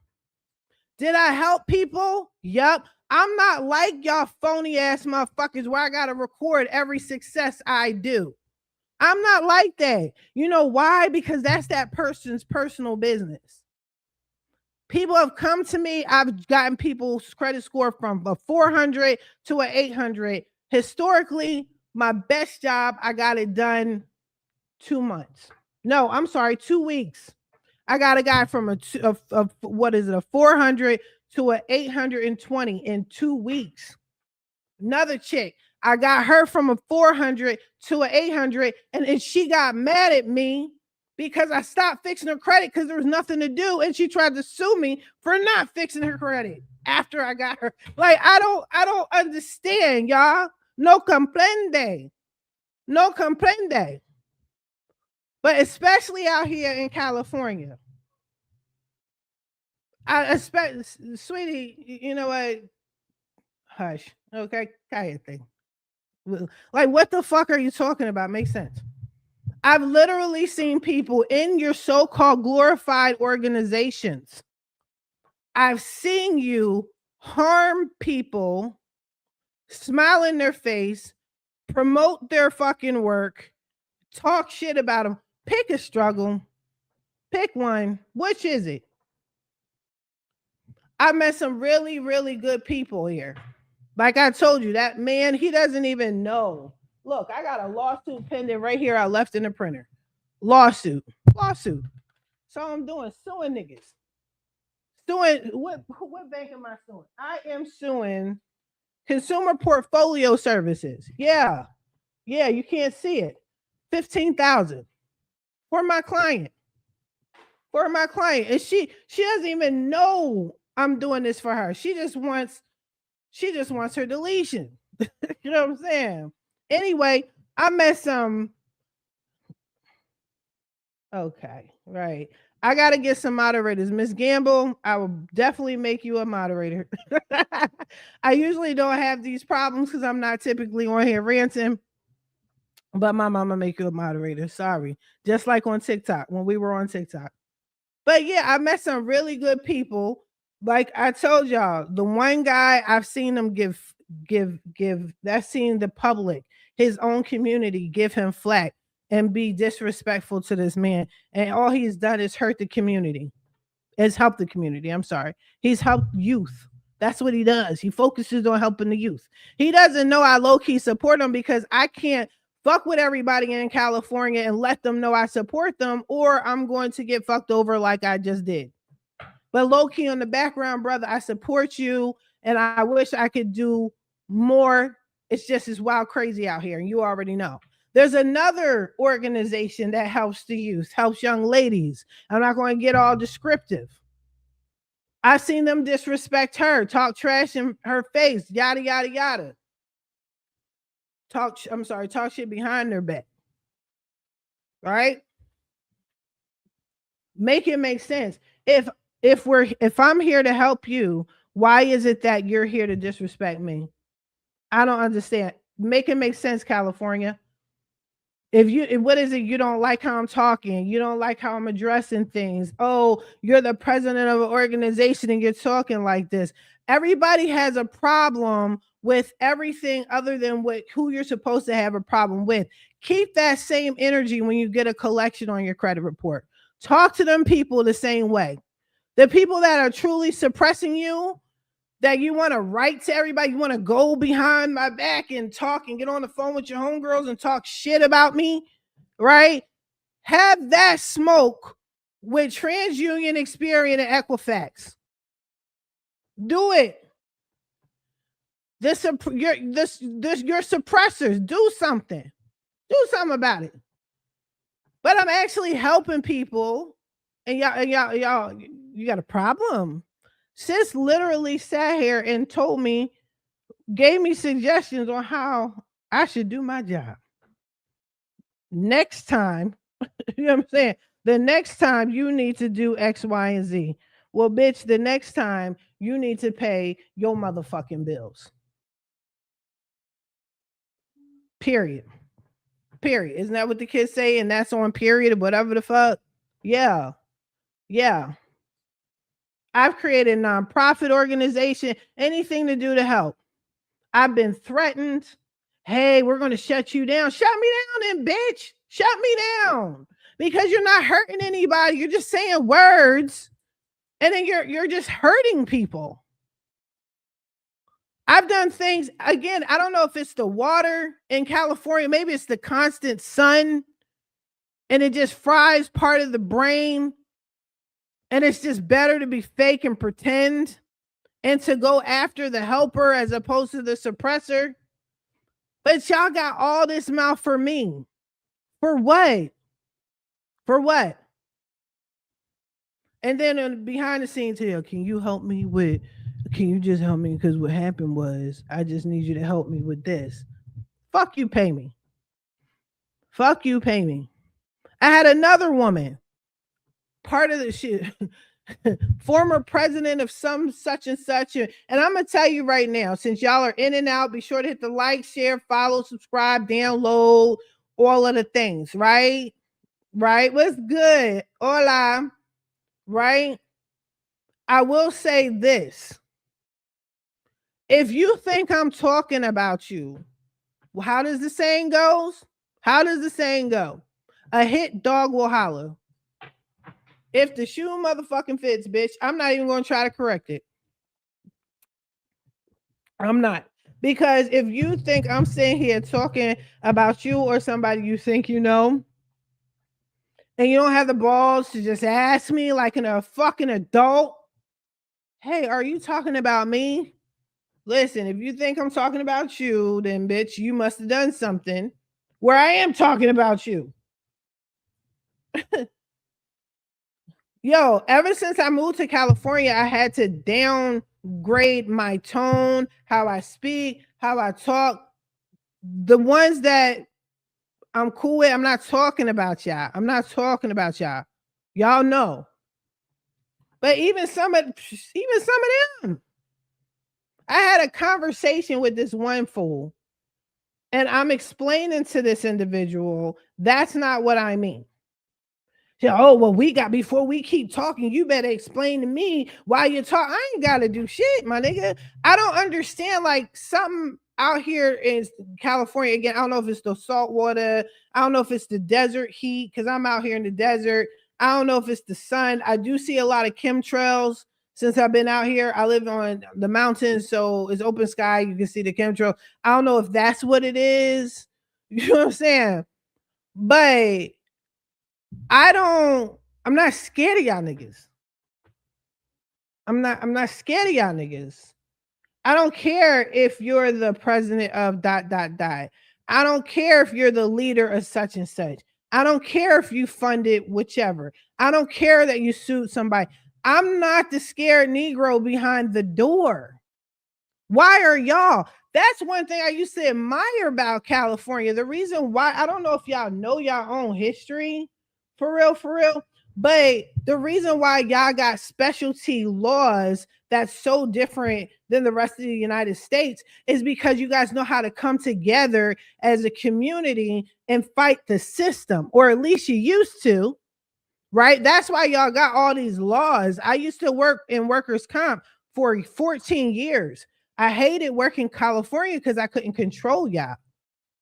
S1: Did I help people? Yup. I'm not like y'all phony ass motherfuckers where I gotta record every success I do. I'm not like that. You know why? Because that's that person's personal business. People have come to me. I've gotten people's credit score from a 400 to an 800. Historically, my best job, I got it done 2 months. No, I'm sorry, 2 weeks. I got a guy from a 400 to an 820 in 2 weeks. Another chick, I got her from a 400 to an 800, and she got mad at me because I stopped fixing her credit because there was nothing to do, and she tried to sue me for not fixing her credit after I got her. Like, I don't understand, y'all. No comprende. No comprende. But especially out here in California. I expect, sweetie, you know what? Hush. Okay, cállate. Like, what the fuck are you talking about? Makes sense. I've literally seen people in your so-called glorified organizations. I've seen you harm people, smile in their face, promote their fucking work, talk shit about them. Pick a struggle. Pick one. Which is it? I met some really, really good people here. Like I told you, that man, he doesn't even know. Look, I got a lawsuit pending right here. I left in the printer. Lawsuit. So I'm doing suing niggas. Suing what bank am I suing? I am suing Consumer Portfolio Services. Yeah. Yeah, you can't see it. 15,000 for my client. And she doesn't even know I'm doing this for her. She just wants her deletion. You know what I'm saying? Anyway, I met some. Okay, right. I gotta get some moderators. Miss Gamble, I will definitely make you a moderator. I usually don't have these problems because I'm not typically on here ranting. But my mama make you a moderator. Sorry. Just like on TikTok when we were on TikTok. But yeah, I met some really good people. Like I told y'all, the one guy I've seen him give that's seen the public, his own community give him flack and be disrespectful to this man. And all he's done is hurt the community. Has helped the community. I'm sorry. He's helped youth. That's what he does. He focuses on helping the youth. He doesn't know I low-key support him because I can't fuck with everybody in California and let them know I support them, or I'm going to get fucked over like I just did. But low-key on the background, brother, I support you, and I wish I could do more. It's just as wild crazy out here, and you already know. There's another organization that helps the youth, helps young ladies. I'm not going to get all descriptive. I've seen them disrespect her, talk trash in her face, yada, yada, yada. Talk shit behind their back. Right? Make it make sense. If I'm here to help you, why is it that you're here to disrespect me? I don't understand. Make it make sense, California. What is it? You don't like how I'm talking. You don't like how I'm addressing things. Oh, you're the president of an organization and you're talking like this. Everybody has a problem with everything other than who you're supposed to have a problem with. Keep that same energy when you get a collection on your credit report. Talk to them people the same way. The people that are truly suppressing you, that you want to write to everybody, you want to go behind my back and talk and get on the phone with your homegirls and talk shit about me, right? Have that smoke with TransUnion, Experian, and Equifax. Do it. your suppressors, do something about it. But I'm actually helping people, and y'all, you got a problem. Sis literally sat here and told me, gave me suggestions on how I should do my job. Next time, you know what I'm saying? The next time you need to do X, Y, and Z. Well, bitch, the next time you need to pay your motherfucking bills. Period. Period. Isn't that what the kids say? And that's on period or whatever the fuck? Yeah. Yeah. I've created a nonprofit organization, anything to do to help. I've been threatened. Hey, we're going to shut you down. Shut me down then, bitch. Shut me down. Because you're not hurting anybody. You're just saying words. And then you're just hurting people. I've done things, again, I don't know if it's the water in California, maybe it's the constant sun, and it just fries part of the brain, and it's just better to be fake and pretend and to go after the helper as opposed to the suppressor. But y'all got all this mouth for me. For what? For what? And then behind the scenes here, can you help me with, can you just help me? Because what happened was, I just need you to help me with this. Fuck you, pay me. Fuck you, pay me. I had another woman, part of the shit, former president of some such and such. And I'm going to tell you right now, since y'all are in and out, be sure to hit the like, share, follow, subscribe, download, all of the things, right? Right? What's good? Hola. Right? I will say this. If you think I'm talking about you, well, how does the saying go? How does the saying go? A hit dog will holler. If the shoe motherfucking fits, bitch, I'm not even going to try to correct it. I'm not. Because if you think I'm sitting here talking about you or somebody you think you know, and you don't have the balls to just ask me like a fucking adult, hey, are you talking about me? Listen, if you think I'm talking about you, then bitch, you must have done something where I am talking about you. Yo, ever since I moved to California, I had to downgrade my tone, how I speak, how I talk. The ones that I'm cool with, I'm not talking about y'all. I'm not talking about y'all. Y'all know. But even some of them. I had a conversation with this one fool, and I'm explaining to this individual, that's not what I mean. Oh, well, before we keep talking, you better explain to me why you're talking. I ain't got to do shit, my nigga. I don't understand, like, something out here in California. Again, I don't know if it's the salt water. I don't know if it's the desert heat, because I'm out here in the desert. I don't know if it's the sun. I do see a lot of chemtrails since I've been out here. I live on the mountains, so it's open sky. You can see the chemtrail. I don't know if that's what it is. You know what I'm saying? But I'm not scared of y'all niggas. I'm not scared of y'all niggas. I don't care if you're the president of ... I don't care if you're the leader of such and such. I don't care if you funded whichever. I don't care that you sued somebody. I'm not the scared Negro behind the door. Why are y'all? That's one thing I used to admire about California. The reason why, I don't know if y'all know your own history, for real. But the reason why y'all got specialty laws that's so different than the rest of the United States is because you guys know how to come together as a community and fight the system, or at least you used to, right? That's why y'all got all these laws. I used to work in workers' comp for 14 years. I hated working in California because I couldn't control y'all,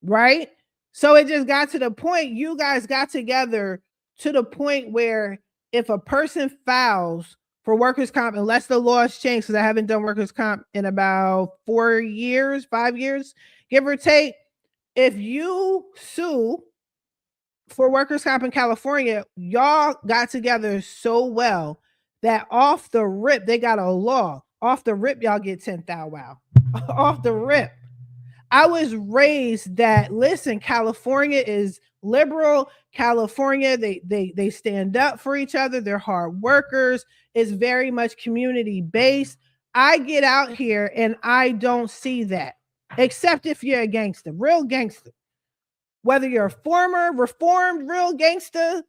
S1: right? So it just got to the point, you guys got together to the point where if a person files for workers' comp, unless the laws change, because I haven't done workers' comp in about 4 years, 5 years, give or take, if you sue for workers' comp in California, y'all got together so well that off the rip, they got a law. Off the rip, y'all get 10,000. Wow. off the rip. I was raised that listen, California is liberal. California, they stand up for each other. They're hard workers. It's very much community based. I get out here and I don't see that, except if you're a gangster, real gangster. Whether you're a former, reformed, real gangster,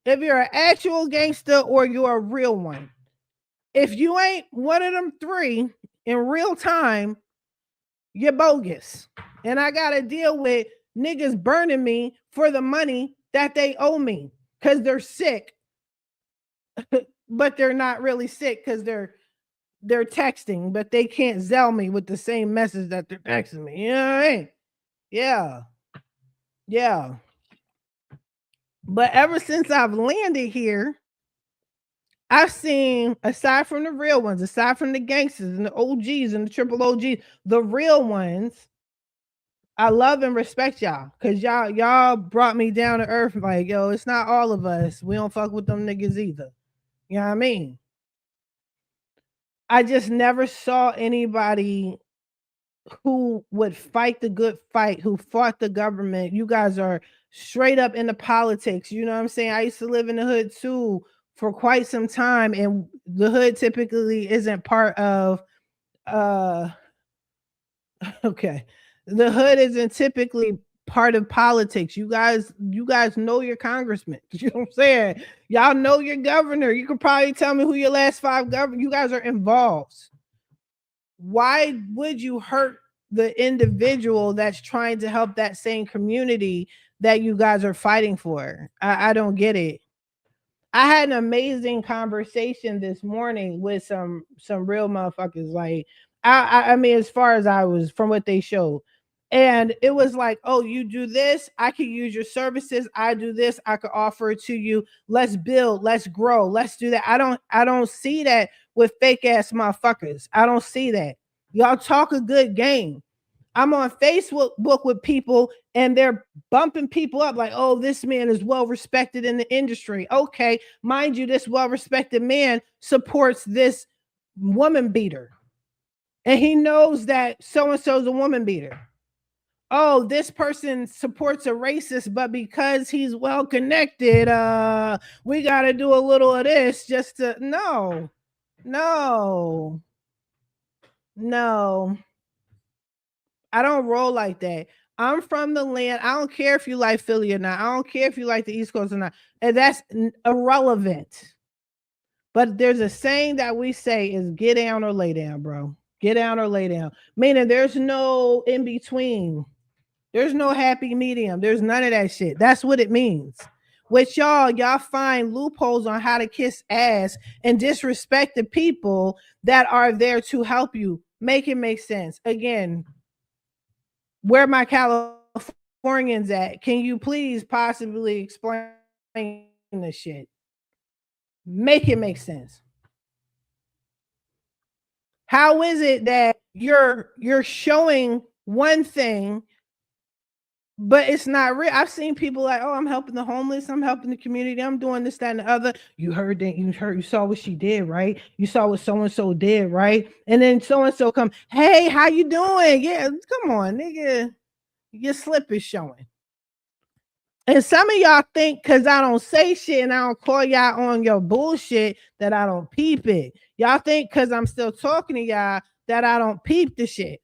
S1: if you're an actual gangster or you're a real one. If you ain't one of them three in real time, you're bogus. And I got to deal with niggas burning me for the money that they owe me because they're sick, but they're not really sick because they're texting, but they can't zell me with the same message that they're texting me. You know what I mean? Yeah. Yeah. But ever since I've landed here, I've seen, aside from the real ones, aside from the gangsters and the OGs and the triple OGs, the real ones, I love and respect y'all because y'all brought me down to earth. Like, yo, it's not all of us. We don't fuck with them niggas either. You know what I mean? I just never saw anybody who would fight the good fight, who fought the government. You guys are straight up into politics. You know what I'm saying? I used to live in the hood too for quite some time, and the hood typically isn't part of okay. The hood isn't typically part of politics. You guys know your congressman. You know what I'm saying? Y'all know your governor. You could probably tell me who your last 5 governors. You guys are involved. Why would you hurt the individual that's trying to help that same community that you guys are fighting for? I don't get it. I had an amazing conversation this morning with some real motherfuckers. Like, I mean, as far as I was from what they showed. And it was like, oh, you do this, I could use your services. I do this, I could offer it to you. Let's build, let's grow, let's do that. I don't see that with fake ass motherfuckers. I don't see that. Y'all talk a good game. I'm on Facebook with people and they're bumping people up like, oh, this man is well respected in the industry. Okay, mind you, this well respected man supports this woman beater. And he knows that so and so is a woman beater. Oh, this person supports a racist, but because he's well connected, we got to do a little of this just to no. I don't roll like that. I'm from the land. I don't care if you like Philly or not. I don't care if you like the East Coast or not. And that's irrelevant. But there's a saying that we say is get down or lay down, bro. Get down or lay down. Meaning there's no in between. There's no happy medium. There's none of that shit. That's what it means. With y'all find loopholes on how to kiss ass and disrespect the people that are there to help you. Make it make sense. Again, where my Californians at? Can you please possibly explain this shit? Make it make sense. How is it that you're showing one thing, but it's not real? I've seen people like, oh, I'm helping the homeless, I'm helping the community, I'm doing this, that, and the other. You heard that, you saw what she did, right? You saw what so-and-so did, right? And then so-and-so come, hey, how you doing? Yeah, come on, nigga. Your slip is showing. And some of y'all think because I don't say shit and I don't call y'all on your bullshit that I don't peep it. Y'all think because I'm still talking to y'all that I don't peep the shit.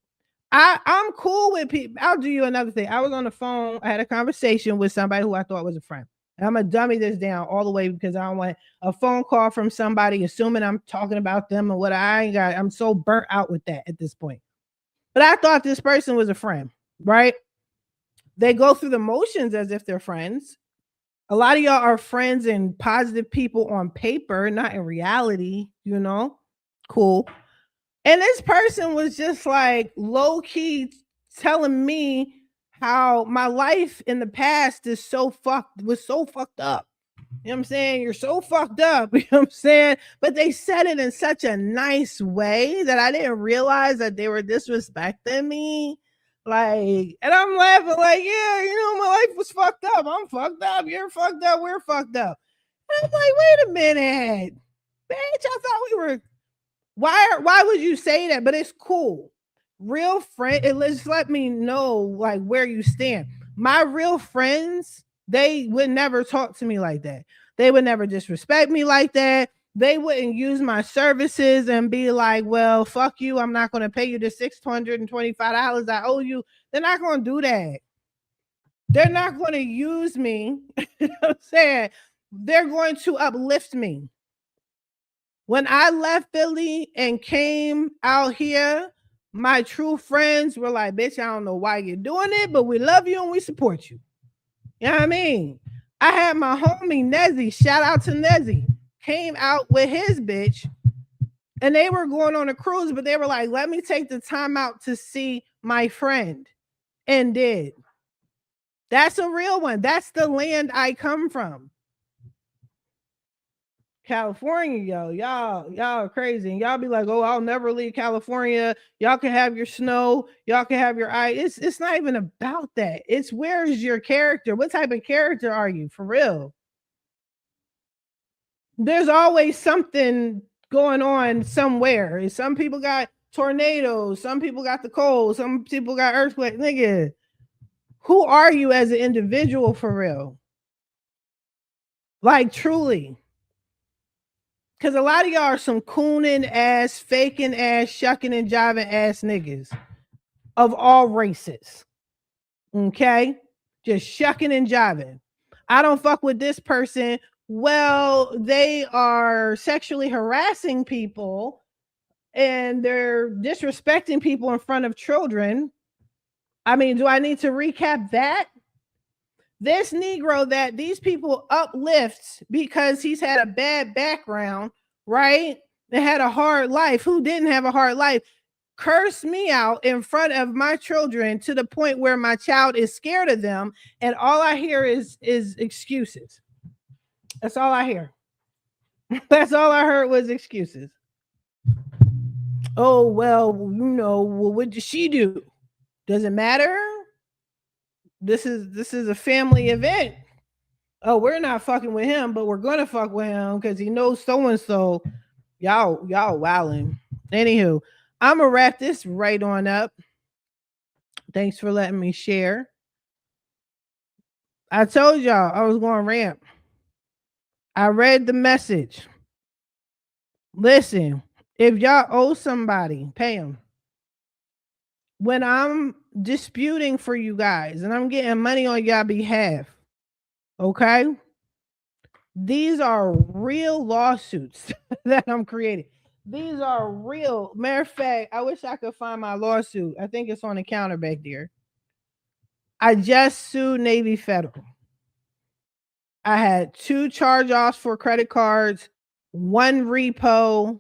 S1: I'm cool with people. I'll do you another thing. I was on the phone. I had a conversation with somebody who I thought was a friend. And I'm going to dummy this down all the way because I don't want a phone call from somebody assuming I'm talking about them and what I ain't got. I'm so burnt out with that at this point. But I thought this person was a friend, right? They go through the motions as if they're friends. A lot of y'all are friends and positive people on paper, not in reality, you know? Cool. And this person was just like low key telling me how my life in the past was so fucked up. You know what I'm saying? You're so fucked up. You know what I'm saying? But they said it in such a nice way that I didn't realize that they were disrespecting me. Like, and I'm laughing like, yeah, you know, my life was fucked up. I'm fucked up. You're fucked up. We're fucked up. And I'm like, wait a minute. Bitch, I thought we were. Why would you say that? But it's cool. real friend, it just let me know like where you stand. My real friends, they would never talk to me like that. They would never disrespect me like that. They wouldn't use my services and be like, well, fuck you. I'm not going to pay you the $625 I owe you. They're not going to do that. They're not going to use me. You know what I'm saying? They're going to uplift me. When I left Philly and came out here, my true friends were like, bitch, I don't know why you're doing it, but we love you and we support you. You know what I mean? I had my homie Nezzy, shout out to Nezzy, came out with his bitch and they were going on a cruise, but they were like, let me take the time out to see my friend, and did. That's a real one. That's the land I come from. California, yo, y'all are crazy. And y'all be like, oh, I'll never leave California. Y'all can have your snow, y'all can have your ice. It's not even about that. It's where is your character? What type of character are you for real? There's always something going on somewhere. Some people got tornadoes, some people got the cold, some people got earthquake. Nigga, who are you as an individual for real? Like truly. Because a lot of y'all are some cooning ass, faking ass, shucking and jiving ass niggas of all races. Okay? Just shucking and jiving. I don't fuck with this person. Well, they are sexually harassing people and they're disrespecting people in front of children. I mean, do I need to recap that? This Negro that these people uplift because he's had a bad background, right? They had a hard life. Who didn't have a hard life? Curse me out in front of my children to the point where my child is scared of them, and all I hear is excuses. That's all I hear. That's all I heard was excuses. Oh well, well, what did she do? Does it matter? This is a family event. Oh, we're not fucking with him, but we're gonna fuck with him because he knows so and so. Y'all wilding. Anywho, I'm gonna wrap this right on up. Thanks for letting me share. I told y'all I was going to rant. I read the message. Listen, if y'all owe somebody, pay them. When I'm disputing for you guys and I'm getting money on y'all behalf, okay? These are real lawsuits that I'm creating. These are real. Matter of fact, I wish I could find my lawsuit. I think it's on the counter back there. I just sued Navy Federal. I had 2 charge-offs for credit cards, 1 repo.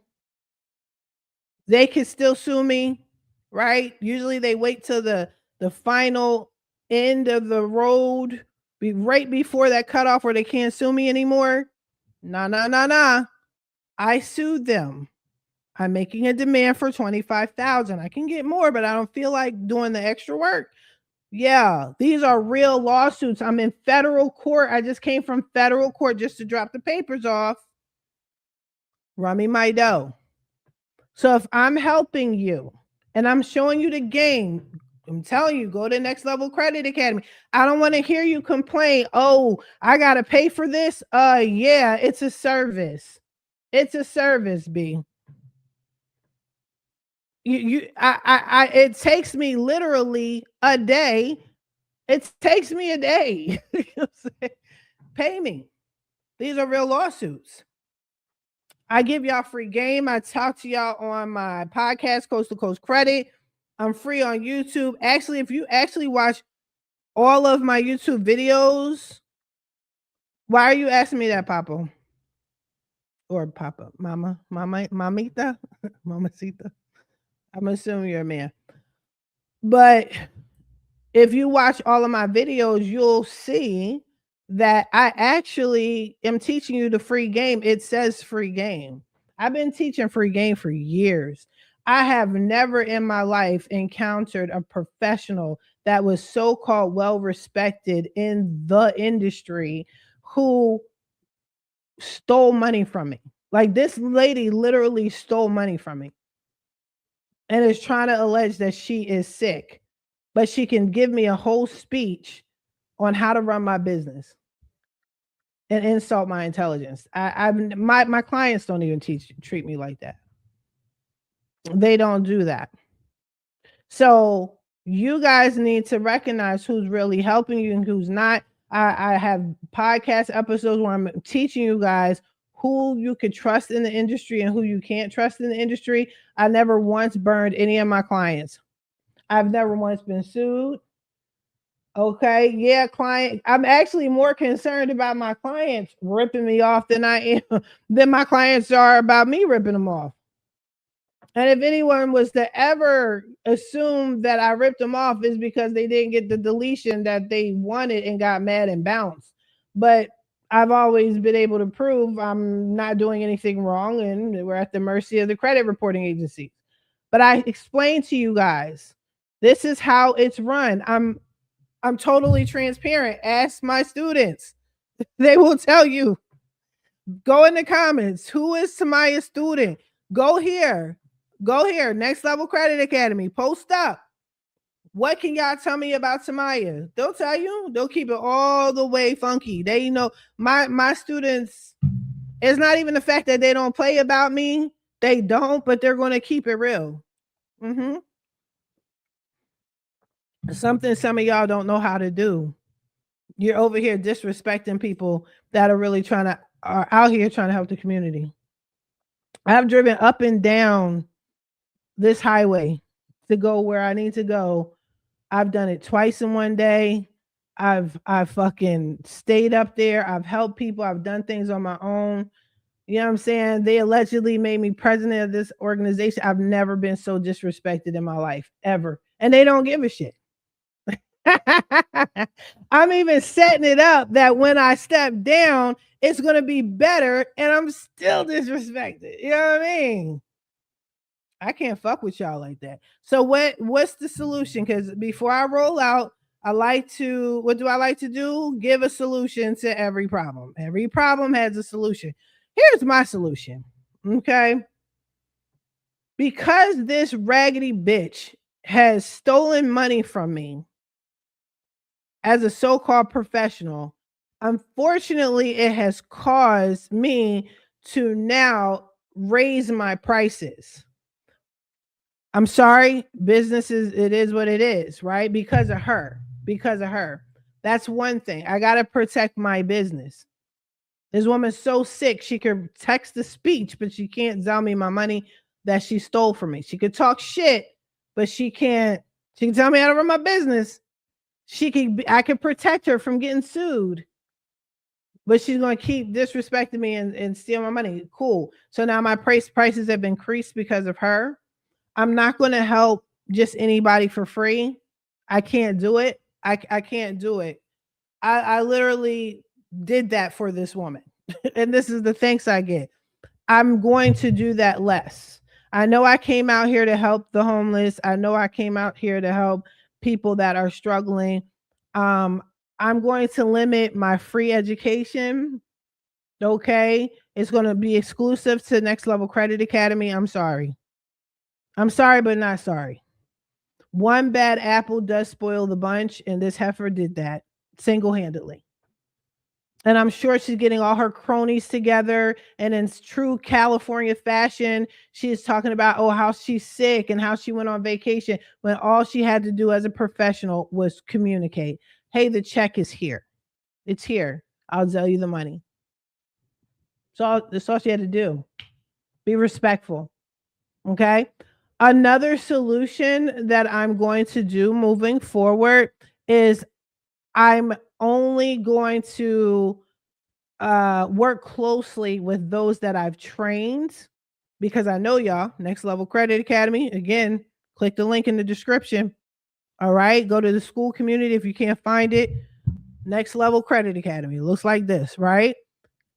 S1: They could still sue me, right? Usually they wait till the final end of the road, right before that cutoff where they can't sue me anymore. Nah. I sued them. I'm making a demand for $25,000. I can get more, but I don't feel like doing the extra work. Yeah, these are real lawsuits. I'm in federal court. I just came from federal court just to drop the papers off. Run me my dough. So if I'm helping you and I'm showing you the game, I'm telling you, go to Next Level Credit Academy. I don't want to hear you complain. Oh, I got to pay for this. Yeah, it's a service. It's a service, B. It takes me literally a day. It takes me a day. Pay me. These are real lawsuits. I give y'all free game. I talk to y'all on my podcast, Coast to Coast Credit. I'm free on YouTube. Actually, if you actually watch all of my YouTube videos, why are you asking me that, Papa? Or Papa, Mamita, Mamacita. I'm assuming you're a man. But if you watch all of my videos, you'll see that I actually am teaching you the free game. It says free game. I've been teaching free game for years. I have never in my life encountered a professional that was so-called well-respected in the industry who stole money from me. Like this lady literally stole money from me. and is trying to allege that she is sick, but she can give me a whole speech on how to run my business and insult my intelligence. My clients don't even treat me like that. They don't do that. So you guys need to recognize who's really helping you and who's not. I have podcast episodes where I'm teaching you guys who you could trust in the industry and who you can't trust in the industry. I never once burned any of my clients. I've never once been sued. Okay, yeah, client. I'm actually more concerned about my clients ripping me off than I am than my clients are about me ripping them off. And if anyone was to ever assume that I ripped them off, is because they didn't get the deletion that they wanted and got mad and bounced. But I've always been able to prove I'm not doing anything wrong, and we're at the mercy of the credit reporting agencies. But I explained to you guys, this is how it's run. I'm totally transparent. Ask my students. They will tell you. Go in the comments. Who is Tamaya's student? Go here. Go here. Next Level Credit Academy. Post up. What can y'all tell me about Tamaya? They'll tell you. They'll keep it all the way funky. They know my students. It's not even the fact that they don't play about me. They don't, but they're going to keep it real. Something some of y'all don't know how to do. You're over here disrespecting people that are out here trying to help the community. I've driven up and down this highway to go where I need to go. I've done it twice in one day. I've fucking stayed up there. I've helped people. I've done things on my own. You know what I'm saying? They allegedly made me president of this organization. I've never been so disrespected in my life, ever. And they don't give a shit. I'm even setting it up that when I step down, it's going to be better, and I'm still disrespected. You know what I mean? I can't fuck with y'all like that. So what's the solution? Because before I roll out, what do I like to do? Give a solution to every problem. Every problem has a solution. Here's my solution. Okay. Because this raggedy bitch has stolen money from me as a so-called professional, unfortunately, it has caused me to now raise my prices. I'm sorry, businesses, it is what it is, right? Because of her. That's one thing. I got to protect my business. This woman's so sick, she could text the speech, but she can't tell me my money that she stole from me. She could talk shit, but she can tell me how to run my business. I could protect her from getting sued, but she's going to keep disrespecting me and steal my money. Cool. So now my prices have increased because of her. I'm not going to help just anybody for free. I can't do it. I can't do it. I literally did that for this woman. And this is the thanks I get. I'm going to do that less. I know I came out here to help the homeless. I know I came out here to help people that are struggling. I'm going to limit my free education. Okay. It's going to be exclusive to Next Level Credit Academy. I'm sorry, but not sorry. One bad apple does spoil the bunch, and this heifer did that single-handedly. And I'm sure she's getting all her cronies together, and in true California fashion, she is talking about, how she's sick and how she went on vacation, when all she had to do as a professional was communicate. Hey, the check is here. It's here. I'll tell you the money. So that's all she had to do. Be respectful. Okay. Another solution that I'm going to do moving forward is I'm only going to work closely with those that I've trained, because I know y'all, Next Level Credit Academy. Again, click the link in the description. All right. Go to the school community. If you can't find it, Next Level Credit Academy. It looks like this, right?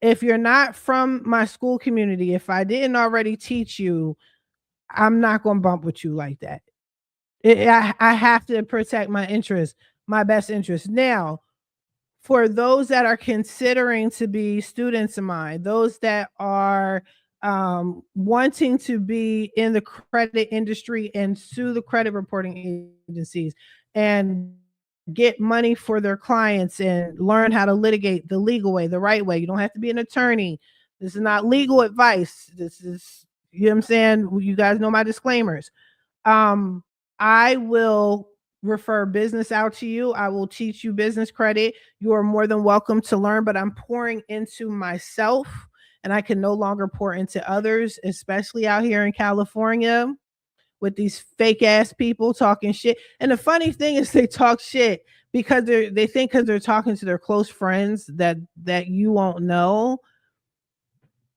S1: If you're not from my school community, if I didn't already teach you, I'm not going to bump with you like that. I have to protect my interests, my best interests. Now, for those that are considering to be students of mine, those that are wanting to be in the credit industry and sue the credit reporting agencies and get money for their clients and learn how to litigate the legal way, the right way. You don't have to be an attorney. This is not legal advice. This is, you know what I'm saying? You guys know my disclaimers. I will refer business out to you. I will teach you business credit. You are more than welcome to learn, but I'm pouring into myself and I can no longer pour into others, especially out here in California with these fake ass people talking shit. And the funny thing is they talk shit because they think because they're talking to their close friends that you won't know.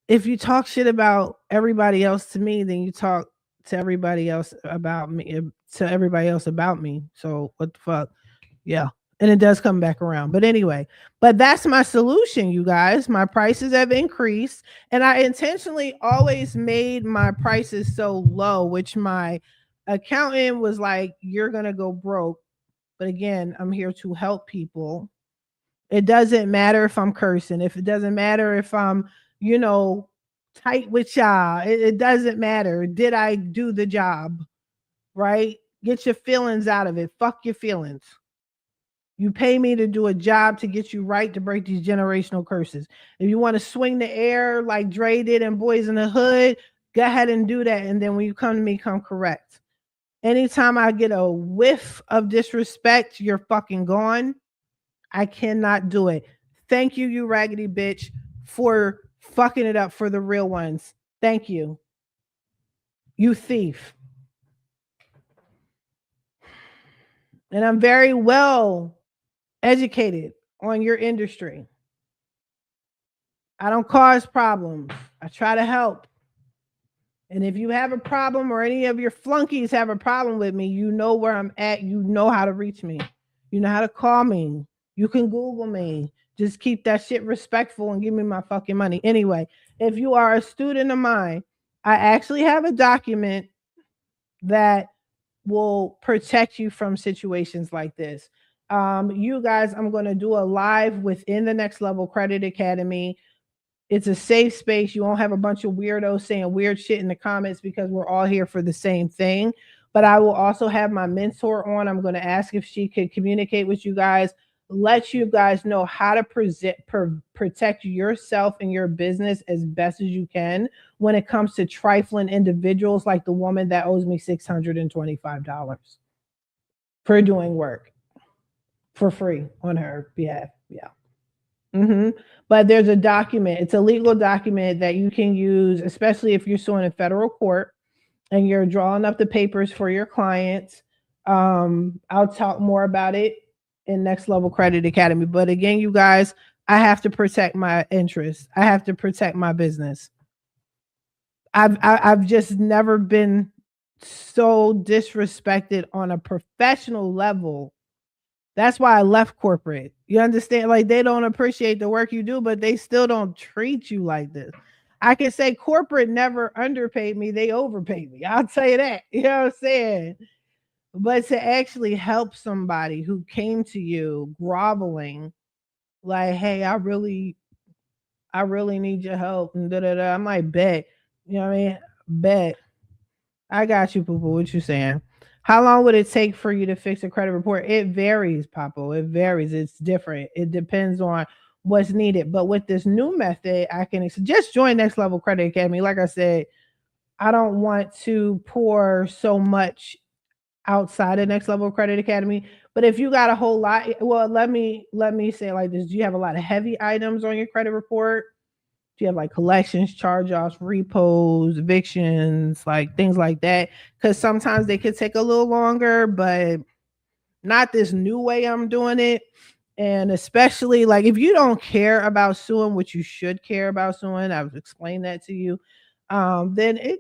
S1: If you talk shit about everybody else to me, then you talk to everybody else about me, to everybody else about me. So what the fuck? Yeah. And it does come back around. But anyway, but that's my solution, you guys. My prices have increased. And I intentionally always made my prices so low, which my accountant was like, you're going to go broke. But again, I'm here to help people. It doesn't matter if I'm cursing, if it doesn't matter if I'm, you know, tight with y'all. It doesn't matter. Did I do the job? Right? Get your feelings out of it. Fuck your feelings. You pay me to do a job to get you right to break these generational curses. If you want to swing the air like Dre did in Boys in the Hood, go ahead and do that. And then when you come to me, come correct. Anytime I get a whiff of disrespect, you're fucking gone. I cannot do it. Thank you, you raggedy bitch, for fucking it up for the real ones. Thank you. You thief. And I'm very well educated on your industry. I don't cause problems. I try to help. And if you have a problem or any of your flunkies have a problem with me, you know where I'm at. You know how to reach me. You know how to call me. You can Google me. Just keep that shit respectful and give me my fucking money. Anyway, if you are a student of mine, I actually have a document that will protect you from situations like this. You guys, I'm going to do a live within the Next Level Credit Academy. It's a safe space. You won't have a bunch of weirdos saying weird shit in the comments because we're all here for the same thing. But I will also have my mentor on. I'm going to ask if she could communicate with you guys, let you guys know how to protect yourself and your business as best as you can when it comes to trifling individuals like the woman that owes me $625 for doing work for free on her behalf. Yeah. But there's a document, it's a legal document that you can use, especially if you're suing in federal court and you're drawing up the papers for your clients. I'll talk more about it in Next Level Credit Academy. But again, you guys, I have to protect my interests. I have to protect my business. I've just never been so disrespected on a professional level. That's why I left corporate. You understand? Like they don't appreciate the work you do, but they still don't treat you like this. I can say corporate never underpaid me, they overpaid me. I'll tell you that. You know what I'm saying? But to actually help somebody who came to you groveling, like, hey, I really need your help. And I'm like, bet. You know what I mean? Bet. I got you, Poopa. What you saying? How long would it take for you to fix a credit report? It varies, Papo. It varies. It's different. It depends on what's needed. But with this new method, I can just join Next Level Credit Academy. Like I said, I don't want to pour so much outside of Next Level Credit Academy. But if you got a whole lot, well, let me say it like this. Do you have a lot of heavy items on your credit report? Do you have like collections, charge-offs, repos, evictions, like things like that? Because sometimes they could take a little longer, but not this new way I'm doing it. And especially like if you don't care about suing, which you should care about suing, I've explained that to you. Then it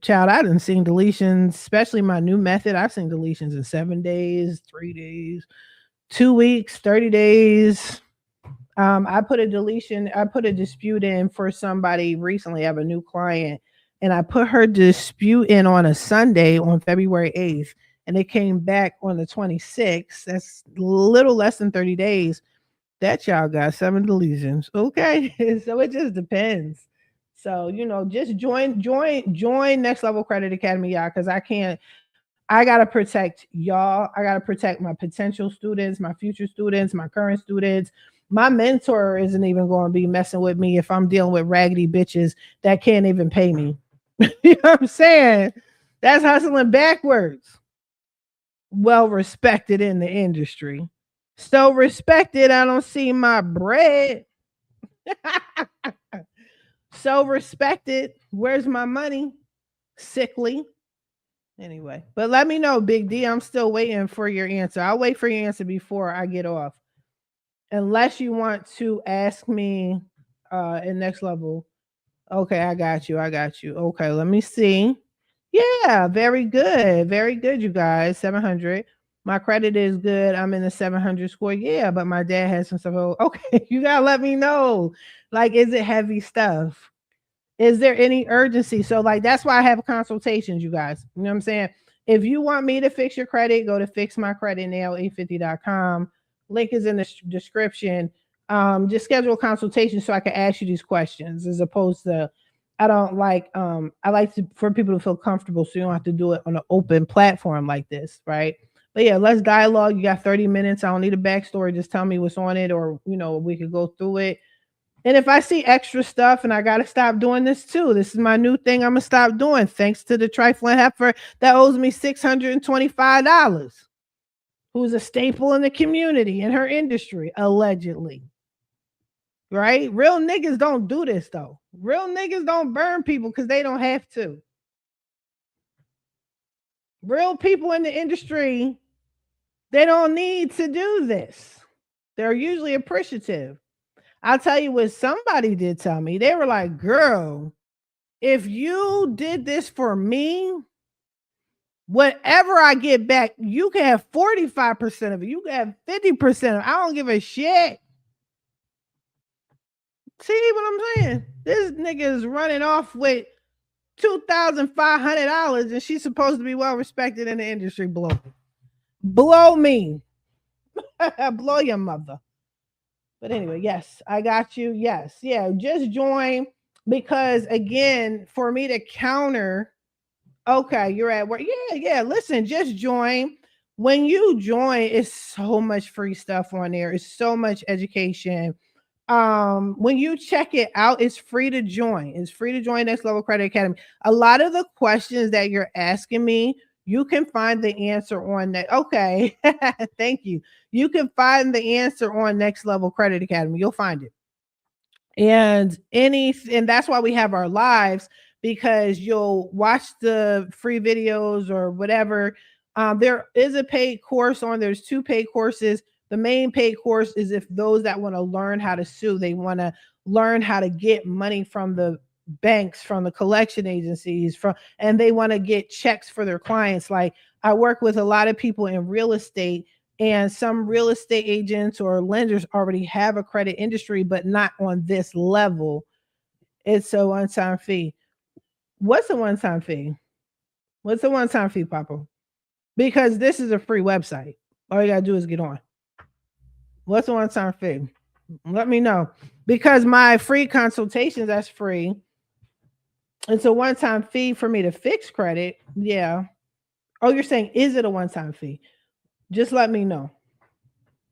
S1: child, I didn't seen deletions, especially my new method. I've seen deletions in 7 days, 3 days, 2 weeks, 30 days. I put a dispute in for somebody recently. I have a new client, and I put her dispute in on a Sunday on February 8th, and it came back on the 26th. That's a little less than 30 days. That child got 7 deletions. Okay. So it just depends. So, just join Next Level Credit Academy, y'all, because I gotta protect y'all. I gotta protect my potential students, my future students, my current students. My mentor isn't even going to be messing with me if I'm dealing with raggedy bitches that can't even pay me. You know what I'm saying? That's hustling backwards. Well respected in the industry. So respected, I don't see my bread. So respected, where's my money? Sickly. Anyway, but let me know, Big D. I'm still waiting for your answer. I'll wait for your answer before I get off. Unless you want to ask me in next level. Okay, I got you. I got you. Okay, let me see. Yeah, very good. Very good, you guys. 700. My credit is good. I'm in the 700 score. Yeah, but my dad has some stuff. Okay, you got to let me know. Like, is it heavy stuff? Is there any urgency? So, like, that's why I have consultations, you guys. You know what I'm saying? If you want me to fix your credit, go to fixmycreditnow850.com. Link is in the description. Just schedule a consultation so I can ask you these questions as opposed to I like for people to feel comfortable so you don't have to do it on an open platform like this, right? But yeah, let's dialogue. You got 30 minutes. I don't need a backstory. Just tell me what's on it, or we could go through it. And if I see extra stuff and I got to stop doing this too, this is my new thing I'm going to stop doing thanks to the trifling heifer that owes me $625, who's a staple in the community, in her industry, allegedly. Right? Real niggas don't do this though. Real niggas don't burn people because they don't have to. Real people in the industry, they don't need to do this. They're usually appreciative. I'll tell you what somebody did tell me. They were like, girl, if you did this for me, whatever I get back, you can have 45% of it. You can have 50% of it. I don't give a shit. See what I'm saying? This nigga is running off with $2,500 and she's supposed to be well respected in the industry. Blow me. Blow your mother. But anyway, yes, I got you. Yes. Yeah. Just join because again, for me to counter. Okay, you're at work. Yeah. Listen, just join. When you join, it's so much free stuff on there. It's so much education. When you check it out, it's free to join. It's free to join Next Level Credit Academy. A lot of the questions that you're asking me, you can find the answer on that. Okay, thank you. You can find the answer on Next Level Credit Academy. You'll find it. And that's why we have our lives, because you'll watch the free videos or whatever. There is a paid course there's two paid courses. The main paid course is if those that want to learn how to sue, they want to learn how to get money from the banks, from the collection agencies, and they want to get checks for their clients. Like, I work with a lot of people in real estate, and some real estate agents or lenders already have a credit industry, but not on this level. It's a one-time fee. What's a one-time fee? What's a one-time fee, Papa? Because this is a free website. All you gotta do is get on. What's a one-time fee? Let me know. Because my free consultations, that's free. It's a one-time fee for me to fix credit. Yeah. Oh, you're saying, is it a one-time fee? Just let me know.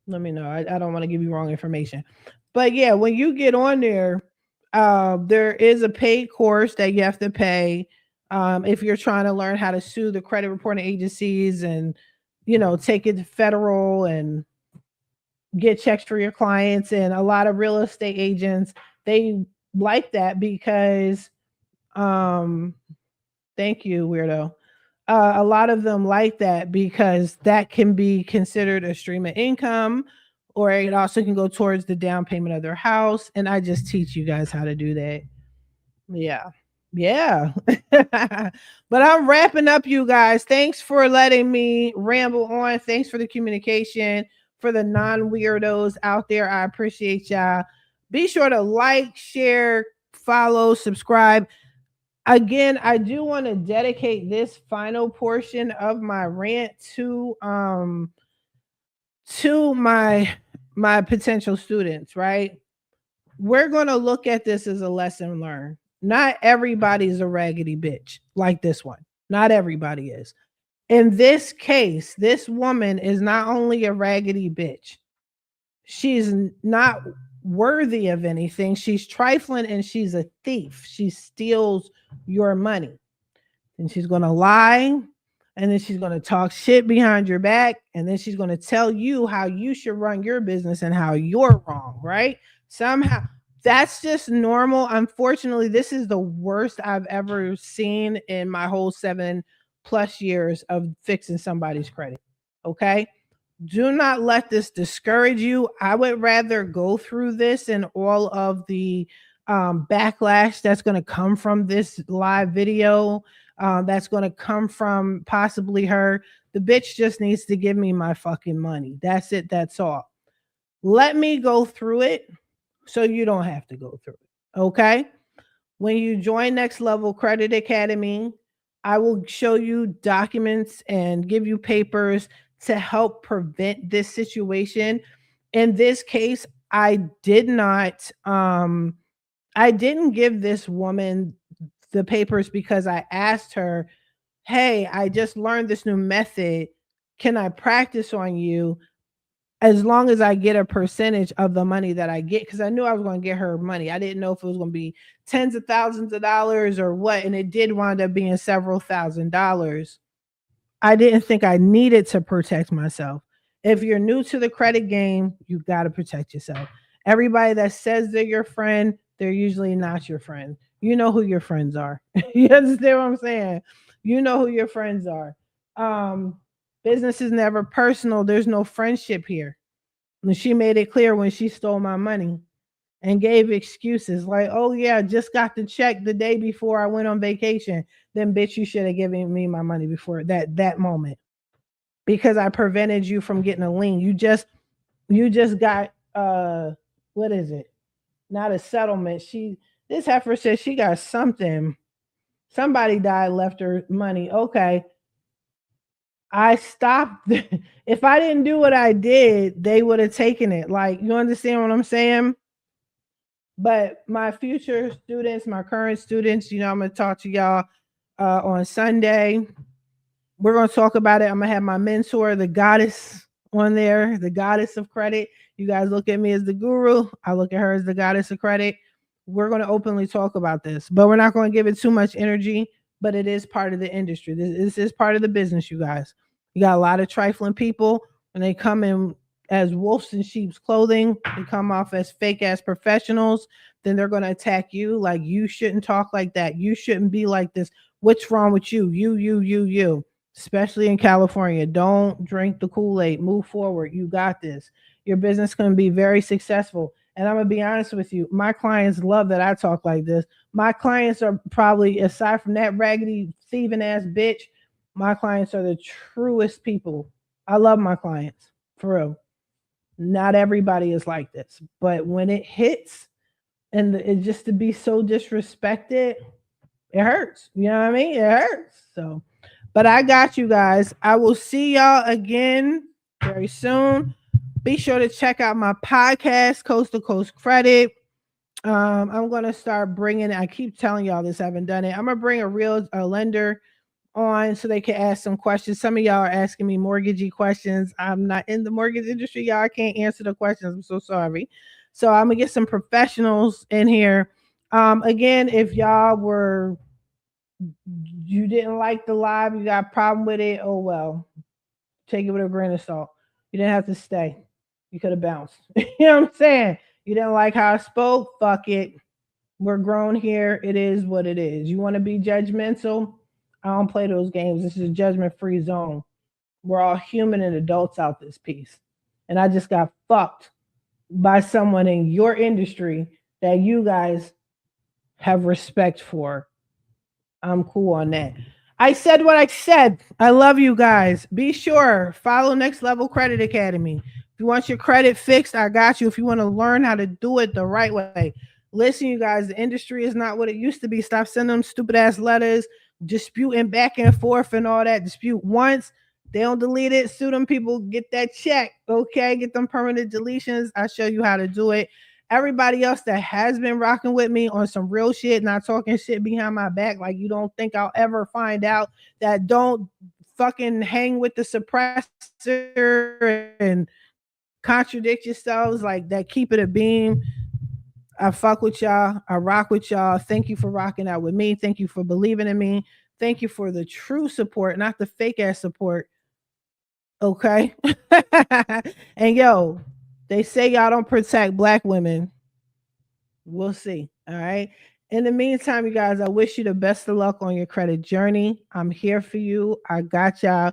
S1: Let me know. I don't want to give you wrong information. But yeah, when you get on there, there is a paid course that you have to pay if you're trying to learn how to sue the credit reporting agencies and, take it to federal and get checks for your clients. And a lot of real estate agents, they like that because, thank you, weirdo. A lot of them like that because that can be considered a stream of income, or it also can go towards the down payment of their house. And I just teach you guys how to do that. Yeah. Yeah. But I'm wrapping up, you guys. Thanks for letting me ramble on. Thanks for the communication. For the non-weirdos out there, I appreciate y'all. Be sure to like, share, follow, subscribe. Again, I do want to dedicate this final portion of my rant to my potential students, right? We're going to look at this as a lesson learned. Not everybody's a raggedy bitch like this one. Not everybody is. In this case, this woman is not only a raggedy bitch, she's not worthy of anything. She's trifling and she's a thief. She steals your money. And she's going to lie, and then she's going to talk shit behind your back, and then she's going to tell you how you should run your business and how you're wrong, right? Somehow that's just normal. Unfortunately, this is the worst I've ever seen in my whole 7+ years of fixing somebody's credit. Okay? Do not let this discourage you. I would rather go through this and all of the backlash that's going to come from this live video, that's going to come from possibly her. The bitch just needs to give me my fucking money. That's it. That's all. Let me go through it so you don't have to go through it. Okay? When you join Next Level Credit Academy, I will show you documents and give you papers to help prevent this situation. In this case, I didn't give this woman the papers because I asked her, "Hey, I just learned this new method. Can I practice on you as long as I get a percentage of the money that I get?" Because I knew I was going to get her money. I didn't know if it was going to be tens of thousands of dollars or what, and it did wind up being several $1,000s. I didn't think I needed to protect myself. If you're new to the credit game, you got to protect yourself. Everybody that says they're your friend, they're usually not your friend. You know who your friends are. You understand what I'm saying? You know who your friends are. Business is never personal. There's no friendship here. And she made it clear when she stole my money and gave excuses like, "Oh yeah, just got the check the day before I went on vacation." Then bitch, you should have given me my money before that moment, because I prevented you from getting a lien. You just got what is it? Not a settlement. This heifer says she got something. Somebody died, left her money. Okay. I stopped. If I didn't do what I did, they would have taken it. Like, you understand what I'm saying? But my future students, my current students, I'm going to talk to y'all on Sunday. We're going to talk about it. I'm going to have my mentor, the goddess, on there, the goddess of credit. You guys look at me as the guru. I look at her as the goddess of credit. We're going to openly talk about this, but we're not going to give it too much energy. But it is part of the industry. This is part of the business, you guys. You got a lot of trifling people, and they come in as wolves in sheep's clothing. They come off as fake ass professionals. Then they're going to attack you like, you shouldn't talk like that. You shouldn't be like this. What's wrong with you? You. Especially in California. Don't drink the Kool-Aid. Move forward. You got this. Your business can be very successful. And I'm going to be honest with you. My clients love that I talk like this. My clients are probably, aside from that raggedy, thieving ass bitch, my clients are the truest people. I love my clients, for real. Not everybody is like this. But when it hits, and it just to be so disrespected, it hurts. You know what I mean? It hurts. So, but I got you guys. I will see y'all again very soon. Be sure to check out my podcast, Coast to Coast Credit. I'm going to start bringing, I keep telling y'all this, I haven't done it. I'm going to bring a real lender on so they can ask some questions. Some of y'all are asking me mortgagee questions. I'm not in the mortgage industry, y'all. I can't answer the questions. I'm so sorry. So I'm going to get some professionals in here. Again, if you didn't like the live, you got a problem with it, oh well. Take it with a grain of salt. You didn't have to stay. You could have bounced. You know what I'm saying? You didn't like how I spoke? Fuck it. We're grown here. It is what it is. You want to be judgmental? I don't play those games. This is a judgment-free zone. We're all human and adults out this piece. And I just got fucked by someone in your industry that you guys have respect for. I'm cool on that. I said what I said. I love you guys. Be sure, follow Next Level Credit Academy. If you want your credit fixed, I got you. If you want to learn how to do it the right way. Listen, you guys, the industry is not what it used to be. Stop sending them stupid ass letters, disputing back and forth and all that. Dispute once, they don't delete it. Sue them people, get that check. Okay, get them permanent deletions. I show you how to do it. Everybody else that has been rocking with me on some real shit, not talking shit behind my back, like you don't think I'll ever find out, that don't fucking hang with the suppressor and contradict yourselves, like that keep it a beam. I fuck with y'all. I rock with y'all. Thank you for rocking out with me. Thank you for believing in me. Thank you for the true support, not the fake ass support. Okay. And yo, they say y'all don't protect black women. We'll see. All right. In the meantime, you guys, I wish you the best of luck on your credit journey. I'm here for you. I got y'all.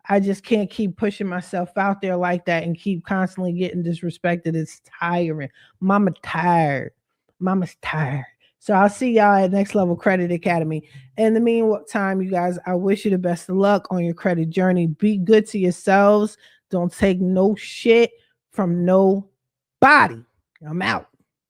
S1: I just can't keep pushing myself out there like that and keep constantly getting disrespected. It's tiring. Mama tired. Mama's tired. So I'll see y'all at Next Level Credit Academy. In the meantime, you guys, I wish you the best of luck on your credit journey. Be good to yourselves. Don't take no shit from nobody. I'm out.